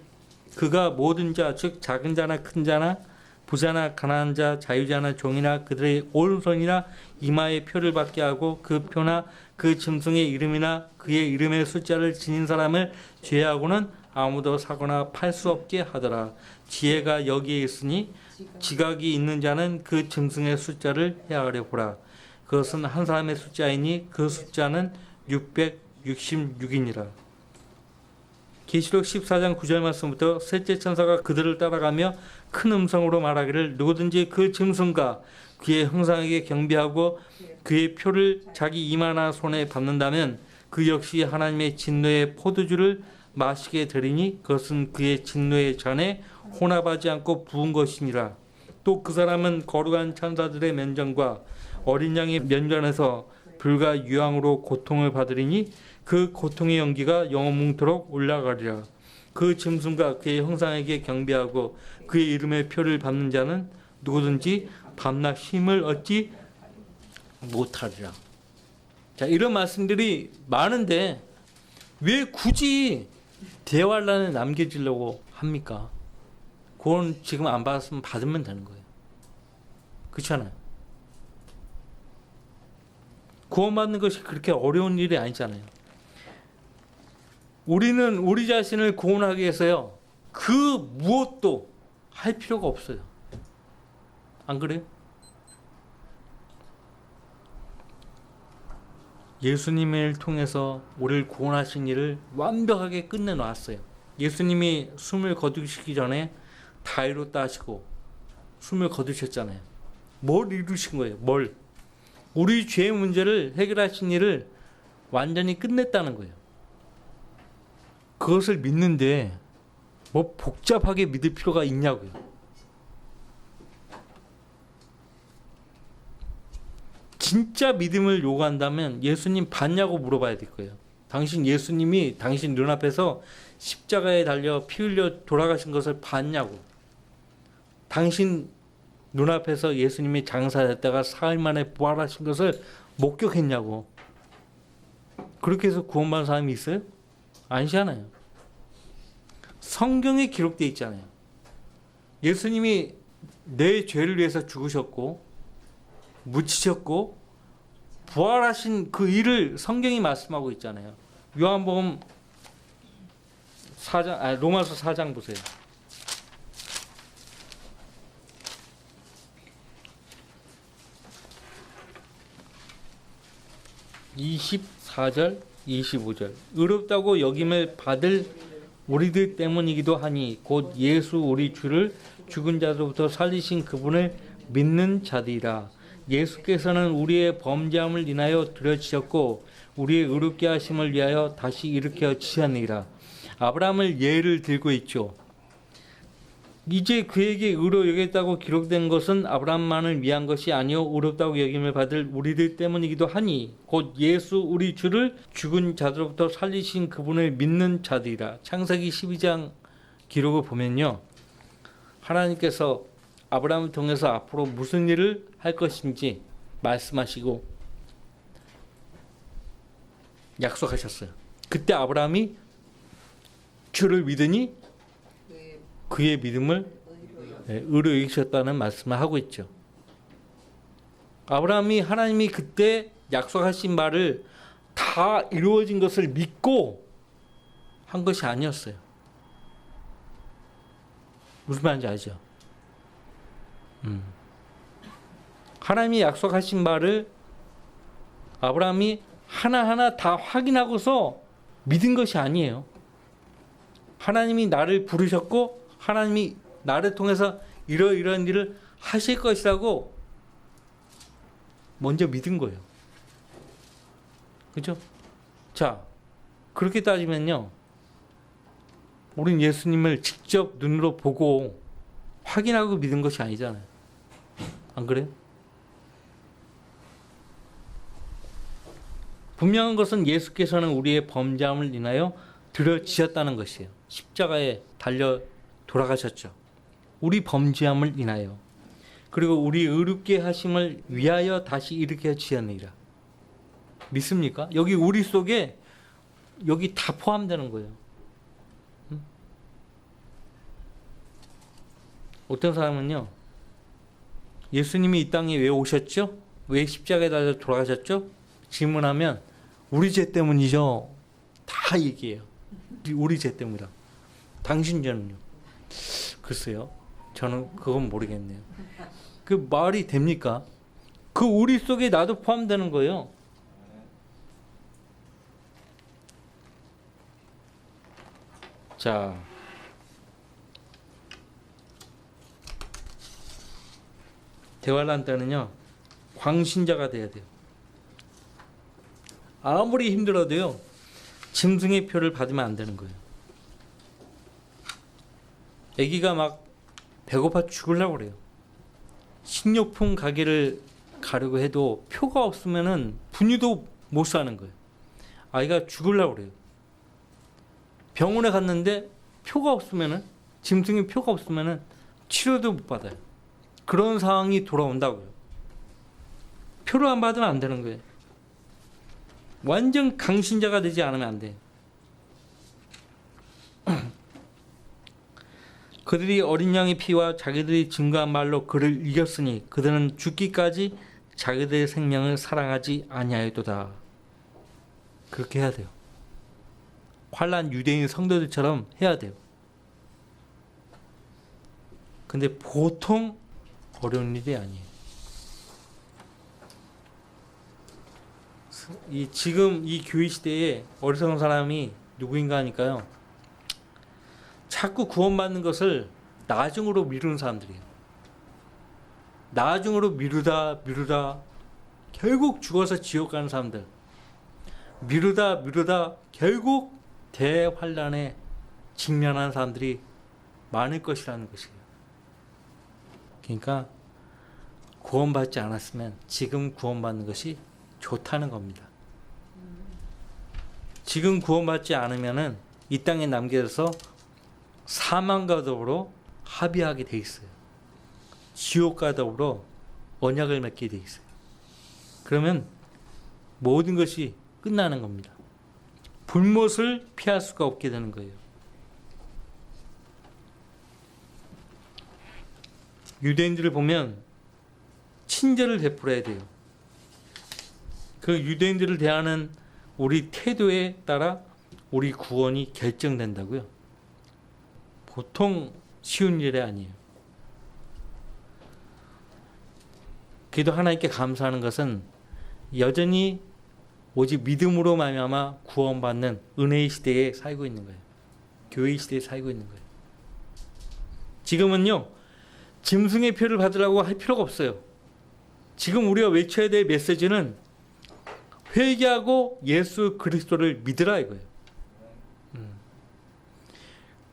S1: 그가 모든 자, 즉 작은 자나 큰 자나 부자나 가난한 자, 자유자나 종이나 그들의 오른손이나 이마에 표를 받게 하고 그 표나 그 짐승의 이름이나 그의 이름의 숫자를 지닌 사람을 제하고는 아무도 사거나 팔 수 없게 하더라. 지혜가 여기에 있으니 지각이 있는 자는 그 짐승의 숫자를 헤아려 보라. 그것은 한 사람의 숫자이니 그 숫자는 666이니라. 계시록 14장 9절 말씀부터 셋째 천사가 그들을 따라가며 큰 음성으로 말하기를, 누구든지 그 짐승과 그의 형상에게 경배하고 그의 표를 자기 이마나 손에 받는다면 그 역시 하나님의 진노의 포도주를 마시게 되리니 그것은 그의 진노의 잔에 혼합하지 않고 부은 것이니라. 또 그 사람은 거룩한 천사들의 면전과 어린 양의 면전에서 불과 유황으로 고통을 받으리니 그 고통의 연기가 영원뭉토록 올라가리라. 그 짐승과 그의 형상에게 경배하고 그의 이름의 표를 받는 자는 누구든지 밤낮 힘을 얻지 못하리라. 자, 이런 말씀들이 많은데 왜 굳이 대환란에 남겨지려고 합니까? 그건 지금 안 받았으면 받으면 되는 거예요. 그렇잖아요. 구원받는 것이 그렇게 어려운 일이 아니잖아요. 우리는 우리 자신을 구원하기 위해서요, 그 무엇도 할 필요가 없어요. 안 그래요? 예수님을 통해서 우리를 구원하신 일을 완벽하게 끝내놨어요. 예수님이 숨을 거두시기 전에 다 이뤘다 하시고 숨을 거두셨잖아요. 뭘 이루신 거예요? 뭘? 우리 죄의 문제를 해결하신 일을 완전히 끝냈다는 거예요. 그것을 믿는데 뭐 복잡하게 믿을 필요가 있냐고요. 진짜 믿음을 요구한다면 예수님 봤냐고 물어봐야 될 거예요. 당신 예수님이 당신 눈앞에서 십자가에 달려 피 흘려 돌아가신 것을 봤냐고. 당신 눈앞에서 예수님이 장사했다가 사흘 만에 부활하신 것을 목격했냐고. 그렇게 해서 구원받은 사람이 있어요? 아니잖아요. 성경에 기록되어 있잖아요. 예수님이 내 죄를 위해서 죽으셨고 묻히셨고 부활하신 그 일을 성경이 말씀하고 있잖아요. 요한복음 4장, 로마서 4장 보세요. 24절, 25절. 의롭다고 여김을 받을 우리들 때문이기도 하니 곧 예수 우리 주를 죽은 자로부터 살리신 그분을 믿는 자들이라. 예수께서는 우리의 범죄함을 인하여 들여지셨고 우리의 의롭게 하심을 위하여 다시 일으켜 지셨느니라. 아브라함을 예를 들고 있죠. 이제 그에게 의로 여겼다고 기록된 것은 아브라함만을 위한 것이 아니요 의롭다고 여김을 받을 우리들 때문이기도 하니 곧 예수 우리 주를 죽은 자들로부터 살리신 그분을 믿는 자들이라. 창세기 12장 기록을 보면요, 하나님께서 아브라함을 통해서 앞으로 무슨 일을 할 것인지 말씀하시고 약속하셨어요. 그때 아브라함이 주를 믿으니 그의 믿음을 의로 여기셨다는 말씀을 하고 있죠. 아브라함이 하나님이 그때 약속하신 말을 다 이루어진 것을 믿고 한 것이 아니었어요. 무슨 말인지 알죠? 하나님이 약속하신 말을 아브라함이 하나하나 다 확인하고서 믿은 것이 아니에요. 하나님이 나를 부르셨고 하나님이 나를 통해서 이러이러한 일을 하실 것이라고 먼저 믿은 거예요. 그죠? 자, 그렇게 따지면요, 우린 예수님을 직접 눈으로 보고 확인하고 믿은 것이 아니잖아요. 안 그래요? 분명한 것은 예수께서는 우리의 범죄함을 인하여 들여지셨다는 것이에요. 십자가에 달려 돌아가셨죠. 우리 범죄함을 인하여. 그리고 우리 의롭게 하심을 위하여 다시 일으켜 지었느니라. 믿습니까? 여기 우리 속에 여기 다 포함되는 거예요. 어떤 사람은요, 예수님이 이 땅에 왜 오셨죠? 왜 십자가에 달려 돌아가셨죠? 질문하면 우리 죄 때문이죠. 다 얘기해요. 우리 죄 때문이라. 당신 죄는요? 글쎄요, 저는 그건 모르겠네요. 그 말이 됩니까? 그 우리 속에 나도 포함되는 거예요. 자, 대화를 할 때는요, 광신자가 돼야 돼요. 아무리 힘들어도요, 짐승의 표를 받으면 안 되는 거예요. 아기가 막 배고파 죽으려고 그래요. 식료품 가게를 가려고 해도 표가 없으면은 분유도 못 사는 거예요. 아이가 죽으려고 그래요. 병원에 갔는데 표가 없으면은, 짐승의 표가 없으면은 치료도 못 받아요. 그런 상황이 돌아온다고요. 표를 안 받으면 안 되는 거예요. 완전 강신자가 되지 않으면 안 돼요. 그들이 어린 양의 피와 자기들이 증거한 말로 그를 이겼으니 그들은 죽기까지 자기들의 생명을 사랑하지 아니하였도다. 그렇게 해야 돼요. 환난 유대인 성도들처럼 해야 돼요. 근데 보통 어려운 일이 아니에요. 지금 이 교회 시대에 어리석은 사람이 누구인가 하니까요, 자꾸 구원받는 것을 나중으로 미루는 사람들이에요. 나중으로 미루다 결국 죽어서 지옥 가는 사람들. 미루다 결국 대환란에 직면한 사람들이 많을 것이라는 것이에요. 그러니까 구원받지 않았으면 지금 구원받는 것이 좋다는 겁니다. 지금 구원받지 않으면은 이 땅에 남겨져서 사망과 더불어 합의하게 돼 있어요. 지옥과 더불어 언약을 맺게 돼 있어요. 그러면 모든 것이 끝나는 겁니다. 불못을 피할 수가 없게 되는 거예요. 유대인들을 보면 친절을 베풀어야 돼요. 그 유대인들을 대하는 우리 태도에 따라 우리 구원이 결정된다고요. 보통 쉬운 일이 아니에요. 그래도 하나님께 감사하는 것은 여전히 오직 믿음으로 말미암아 구원받는 은혜의 시대에 살고 있는 거예요. 교회의 시대에 살고 있는 거예요. 지금은요, 짐승의 표를 받으라고 할 필요가 없어요. 지금 우리가 외쳐야 될 메시지는 회개하고 예수 그리스도를 믿으라 이거예요.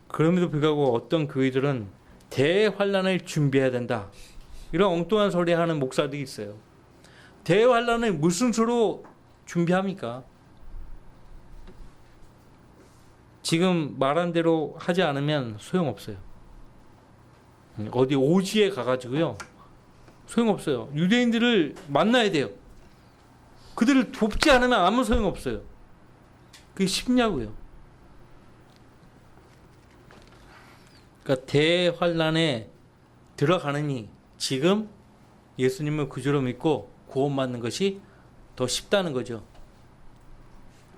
S1: 그럼에도 불구하고 어떤 교회들은 대환란을 준비해야 된다, 이런 엉뚱한 소리 하는 목사들이 있어요. 대환란을 무슨 수로 준비합니까? 지금 말한 대로 하지 않으면 소용없어요. 어디 오지에 가가지고요, 소용없어요. 유대인들을 만나야 돼요. 그들을 돕지 않으면 아무 소용없어요. 그게 쉽냐고요. 그러니까 대환란에 들어가느니 지금 예수님을 구주로 믿고 구원받는 것이 더 쉽다는 거죠.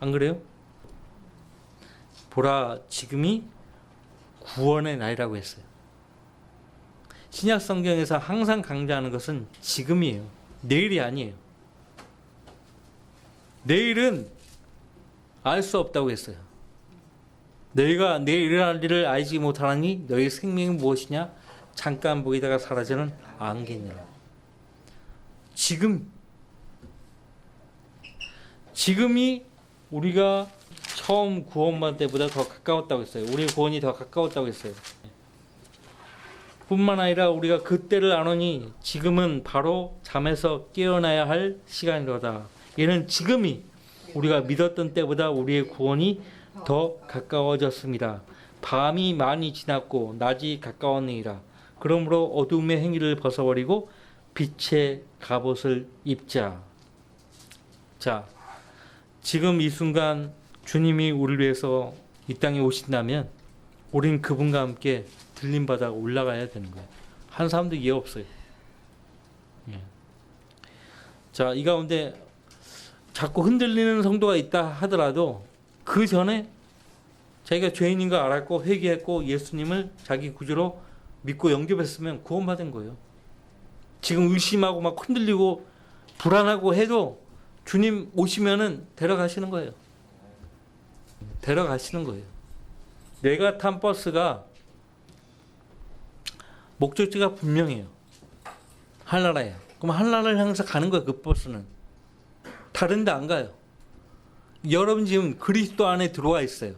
S1: 안 그래요? 보라, 지금이 구원의 날이라고 했어요. 신약 성경에서 항상 강조하는 것은 지금이에요. 내일이 아니에요. 내일은 알 수 없다고 했어요. 너희가 내일 일어날 일을 알지 못하니 너희 생명이 무엇이냐? 잠깐 보이다가 사라지는 안개니라. 지금이 우리가 처음 구원받을 때보다 더 가까웠다고 했어요. 우리의 구원이 더 가까웠다고 했어요. 뿐만 아니라 우리가 그때를 아노니 지금은 바로 잠에서 깨어나야 할 시간이로다. 이는 지금이 우리가 믿었던 때보다 우리의 구원이 더 가까워졌습니다. 밤이 많이 지났고 낮이 가까웠느니라. 그러므로 어둠의 행위를 벗어버리고 빛의 갑옷을 입자. 자, 지금 이 순간 주님이 우리를 위해서 이 땅에 오신다면 우린 그분과 함께 들림바다 올라가야 되는 거예요. 한 사람도 이해 없어요. 예. 자, 이 가운데 자꾸 흔들리는 성도가 있다 하더라도 그 전에 자기가 죄인인 거 알았고 회개했고 예수님을 자기 구주로 믿고 영접했으면 구원받은 거예요. 지금 의심하고 막 흔들리고 불안하고 해도 주님 오시면은 데려가시는 거예요. 데려가시는 거예요. 내가 탄 버스가 목적지가 분명해요. 한나라예요. 그럼 한나라를 향해서 가는 거예요. 그 버스는. 다른 데 안 가요. 여러분 지금 그리스도 안에 들어와 있어요.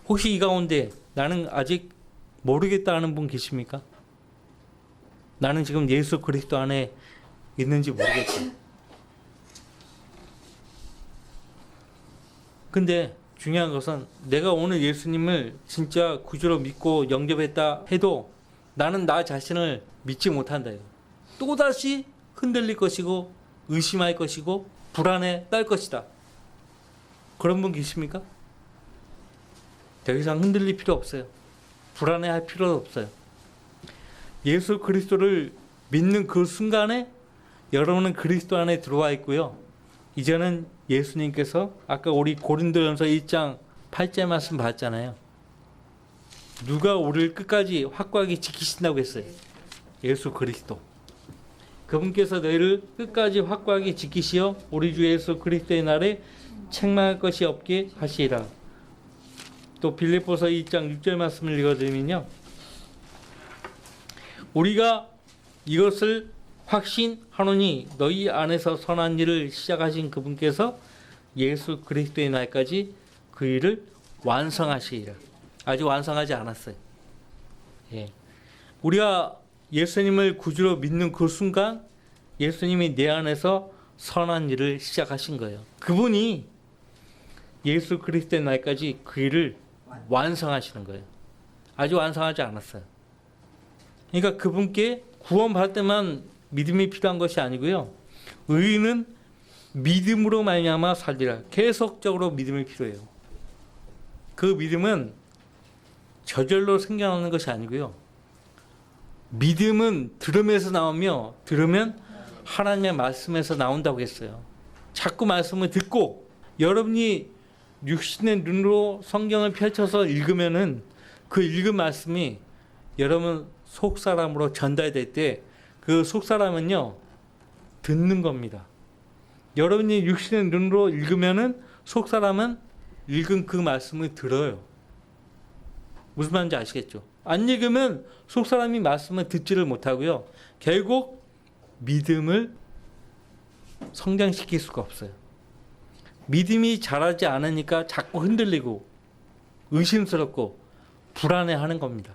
S1: 혹시 이 가운데 나는 아직 모르겠다 하는 분 계십니까? 나는 지금 예수 그리스도 안에 있는지 모르겠다. 근데 중요한 것은 내가 오늘 예수님을 진짜 구주로 믿고 영접했다 해도 나는 나 자신을 믿지 못한다. 또다시 흔들릴 것이고 의심할 것이고 불안에 떨 것이다. 그런 분 계십니까? 더 이상 흔들릴 필요 없어요. 불안해할 필요도 없어요. 예수 그리스도를 믿는 그 순간에 여러분은 그리스도 안에 들어와 있고요. 이제는 예수님께서 아까 우리 고린도전서 1장 8절 말씀 봤잖아요. 누가 우리를 끝까지 확고하게 지키신다고 했어요. 예수 그리스도. 그분께서 너희를 끝까지 확고하게 지키시어 우리 주 예수 그리스도의 날에 책망할 것이 없게 하시리라. 또 빌립보서 2장 6절 말씀을 읽어드리면요, 우리가 이것을 확신하노니 너희 안에서 선한 일을 시작하신 그분께서 예수 그리스도의 날까지 그 일을 완성하시리라. 아직 완성하지 않았어요. 예. 우리가 예수님을 구주로 믿는 그 순간 예수님이 내 안에서 선한 일을 시작하신 거예요. 그분이 예수 그리스도의 날까지 그 일을 완성하시는 거예요. 아직 완성하지 않았어요. 그러니까 그분께 구원받을 때만 믿음이 필요한 것이 아니고요. 의인은 믿음으로 말미암아 살리라. 계속적으로 믿음이 필요해요. 그 믿음은 저절로 생겨나는 것이 아니고요. 믿음은 들음에서 나오며 들으면 하나님의 말씀에서 나온다고 했어요. 자꾸 말씀을 듣고 여러분이 육신의 눈으로 성경을 펼쳐서 읽으면은 그 읽은 말씀이 여러분 속사람으로 전달될 때 그 속사람은요 듣는 겁니다. 여러분이 육신의 눈으로 읽으면은 속사람은 읽은 그 말씀을 들어요. 무슨 말인지 아시겠죠? 안 읽으면 속사람이 말씀을 듣지를 못하고요. 결국 믿음을 성장시킬 수가 없어요. 믿음이 자라지 않으니까 자꾸 흔들리고 의심스럽고 불안해하는 겁니다.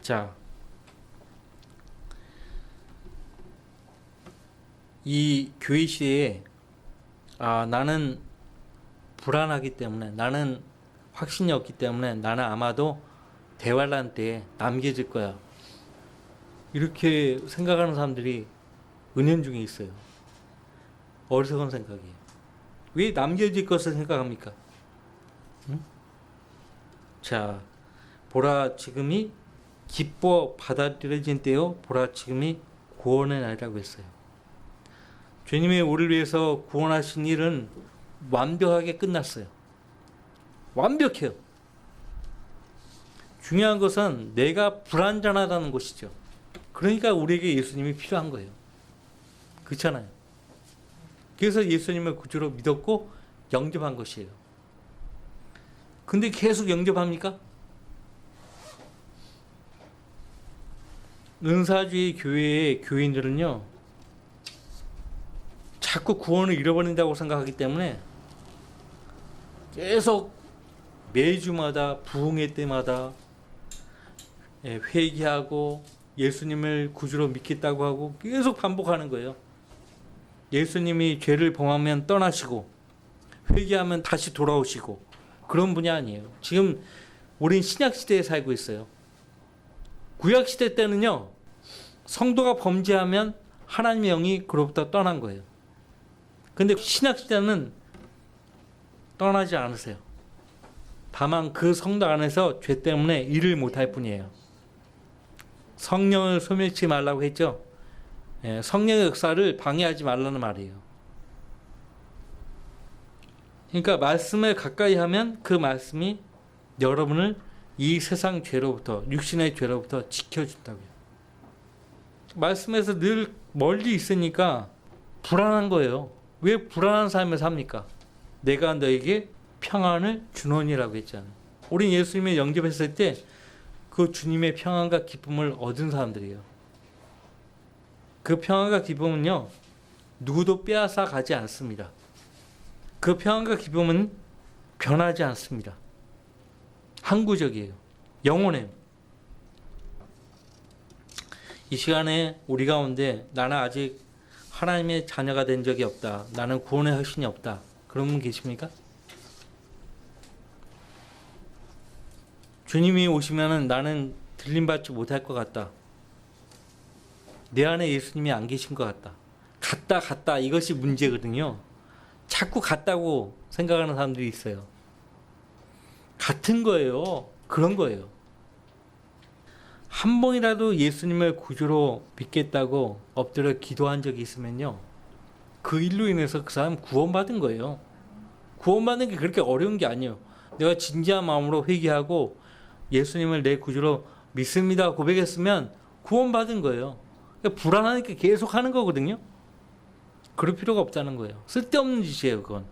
S1: 자, 이 교회 시대에 나는 불안하기 때문에, 나는 확신이 없기 때문에 나는 아마도 대환란 때에 남겨질 거야, 이렇게 생각하는 사람들이 은연중에 있어요. 어리석은 생각이에요. 왜 남겨질 것을 생각합니까? 응? 자, 보라 지금이 기뻐 받아들여진 때요, 보라 지금이 구원의 날이라고 했어요. 주님이 우리를 위해서 구원하신 일은 완벽하게 끝났어요. 완벽해요. 중요한 것은 내가 불완전하다는 것이죠. 그러니까 우리에게 예수님이 필요한 거예요. 그렇잖아요. 그래서 예수님을 구주로 믿었고 영접한 것이에요. 근데 계속 영접합니까? 은사주의 교회의 교인들은요, 자꾸 구원을 잃어버린다고 생각하기 때문에 계속 매주마다 부흥회 때마다 회개하고 예수님을 구주로 믿겠다고 하고 계속 반복하는 거예요. 예수님이 죄를 범하면 떠나시고 회개하면 다시 돌아오시고 그런 분이 아니에요. 지금 우린 신약시대에 살고 있어요. 구약시대 때는요, 성도가 범죄하면 하나님의 영이 그로부터 떠난 거예요. 근데 신약시대는 떠나지 않으세요. 다만 그 성도 안에서 죄 때문에 일을 못할 뿐이에요. 성령을 소멸치 말라고 했죠. 성령의 역사를 방해하지 말라는 말이에요. 그러니까 말씀을 가까이 하면 그 말씀이 여러분을 이 세상 죄로부터, 육신의 죄로부터 지켜준다고요. 말씀에서 늘 멀리 있으니까 불안한 거예요. 왜 불안한 삶을 삽니까? 내가 너에게 평안을 주노니라고 했잖아요. 우린 예수님을 영접했을 때 그 주님의 평안과 기쁨을 얻은 사람들이에요. 그 평안과 기쁨은요, 누구도 빼앗아 가지 않습니다. 그 평안과 기쁨은 변하지 않습니다. 항구적이에요. 영원해요. 이 시간에 우리 가운데 나는 아직 하나님의 자녀가 된 적이 없다, 나는 구원의 확신이 없다, 그런 분 계십니까? 주님이 오시면은 나는 들림받지 못할 것 같다, 내 안에 예수님이 안 계신 것 같다, 갔다 이것이 문제거든요. 자꾸 같다고 생각하는 사람들이 있어요. 같은 거예요. 그런 거예요. 한 번이라도 예수님을 구주로 믿겠다고 엎드려 기도한 적이 있으면요, 그 일로 인해서 그 사람 구원받은 거예요. 구원받는 게 그렇게 어려운 게 아니에요. 내가 진지한 마음으로 회개하고 예수님을 내 구주로 믿습니다 고백했으면 구원받은 거예요. 그러니까 불안하니까 계속 하는 거거든요. 그럴 필요가 없다는 거예요. 쓸데없는 짓이에요, 그건.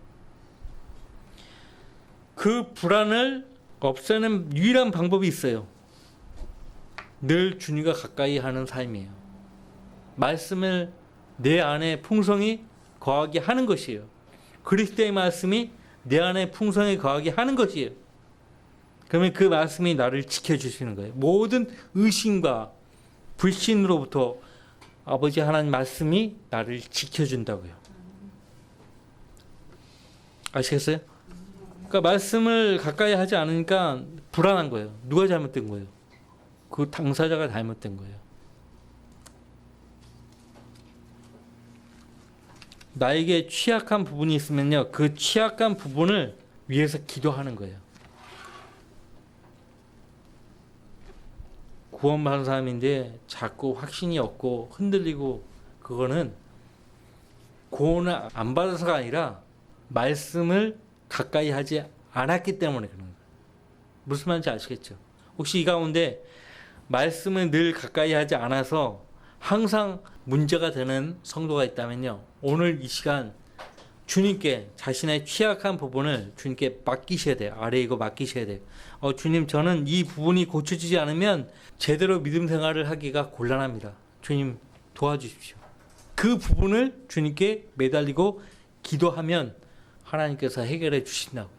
S1: 그 불안을 없애는 유일한 방법이 있어요. 늘 주님과 가까이 하는 삶이에요. 말씀을 내 안에 풍성히 거하게 하는 것이에요. 그리스도의 말씀이 내 안에 풍성히 거하게 하는 것이에요. 그러면 그 말씀이 나를 지켜주시는 거예요. 모든 의심과 불신으로부터 아버지 하나님 말씀이 나를 지켜준다고요. 아시겠어요? 그러니까 말씀을 가까이 하지 않으니까 불안한 거예요. 누가 잘못된 거예요? 그 당사자가 잘못된 거예요. 나에게 취약한 부분이 있으면요, 그 취약한 부분을 위해서 기도하는 거예요. 구원받은 사람인데 자꾸 확신이 없고 흔들리고 그거는 구원을 안 받아서가 아니라 말씀을 가까이 하지 않았기 때문에 그런 거예요. 무슨 말인지 아시겠죠? 혹시 이 가운데 말씀을 늘 가까이 하지 않아서 항상 문제가 되는 성도가 있다면요, 오늘 이 시간 주님께 자신의 취약한 부분을 주님께 맡기셔야 돼요. 아래 이거 맡기셔야 돼요. 주님, 저는 이 부분이 고쳐지지 않으면 제대로 믿음 생활을 하기가 곤란합니다. 주님 도와주십시오. 그 부분을 주님께 매달리고 기도하면 하나님께서 해결해 주신다고요.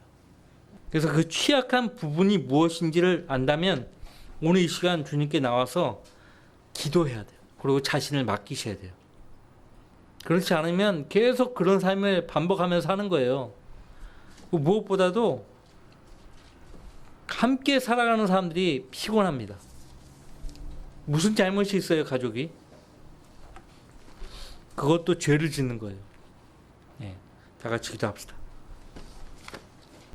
S1: 그래서 그 취약한 부분이 무엇인지를 안다면 오늘 이 시간 주님께 나와서 기도해야 돼요. 그리고 자신을 맡기셔야 돼요. 그렇지 않으면 계속 그런 삶을 반복하면서 사는 거예요. 무엇보다도 함께 살아가는 사람들이 피곤합니다. 무슨 잘못이 있어요, 가족이? 그것도 죄를 짓는 거예요. 네, 다 같이 기도합시다.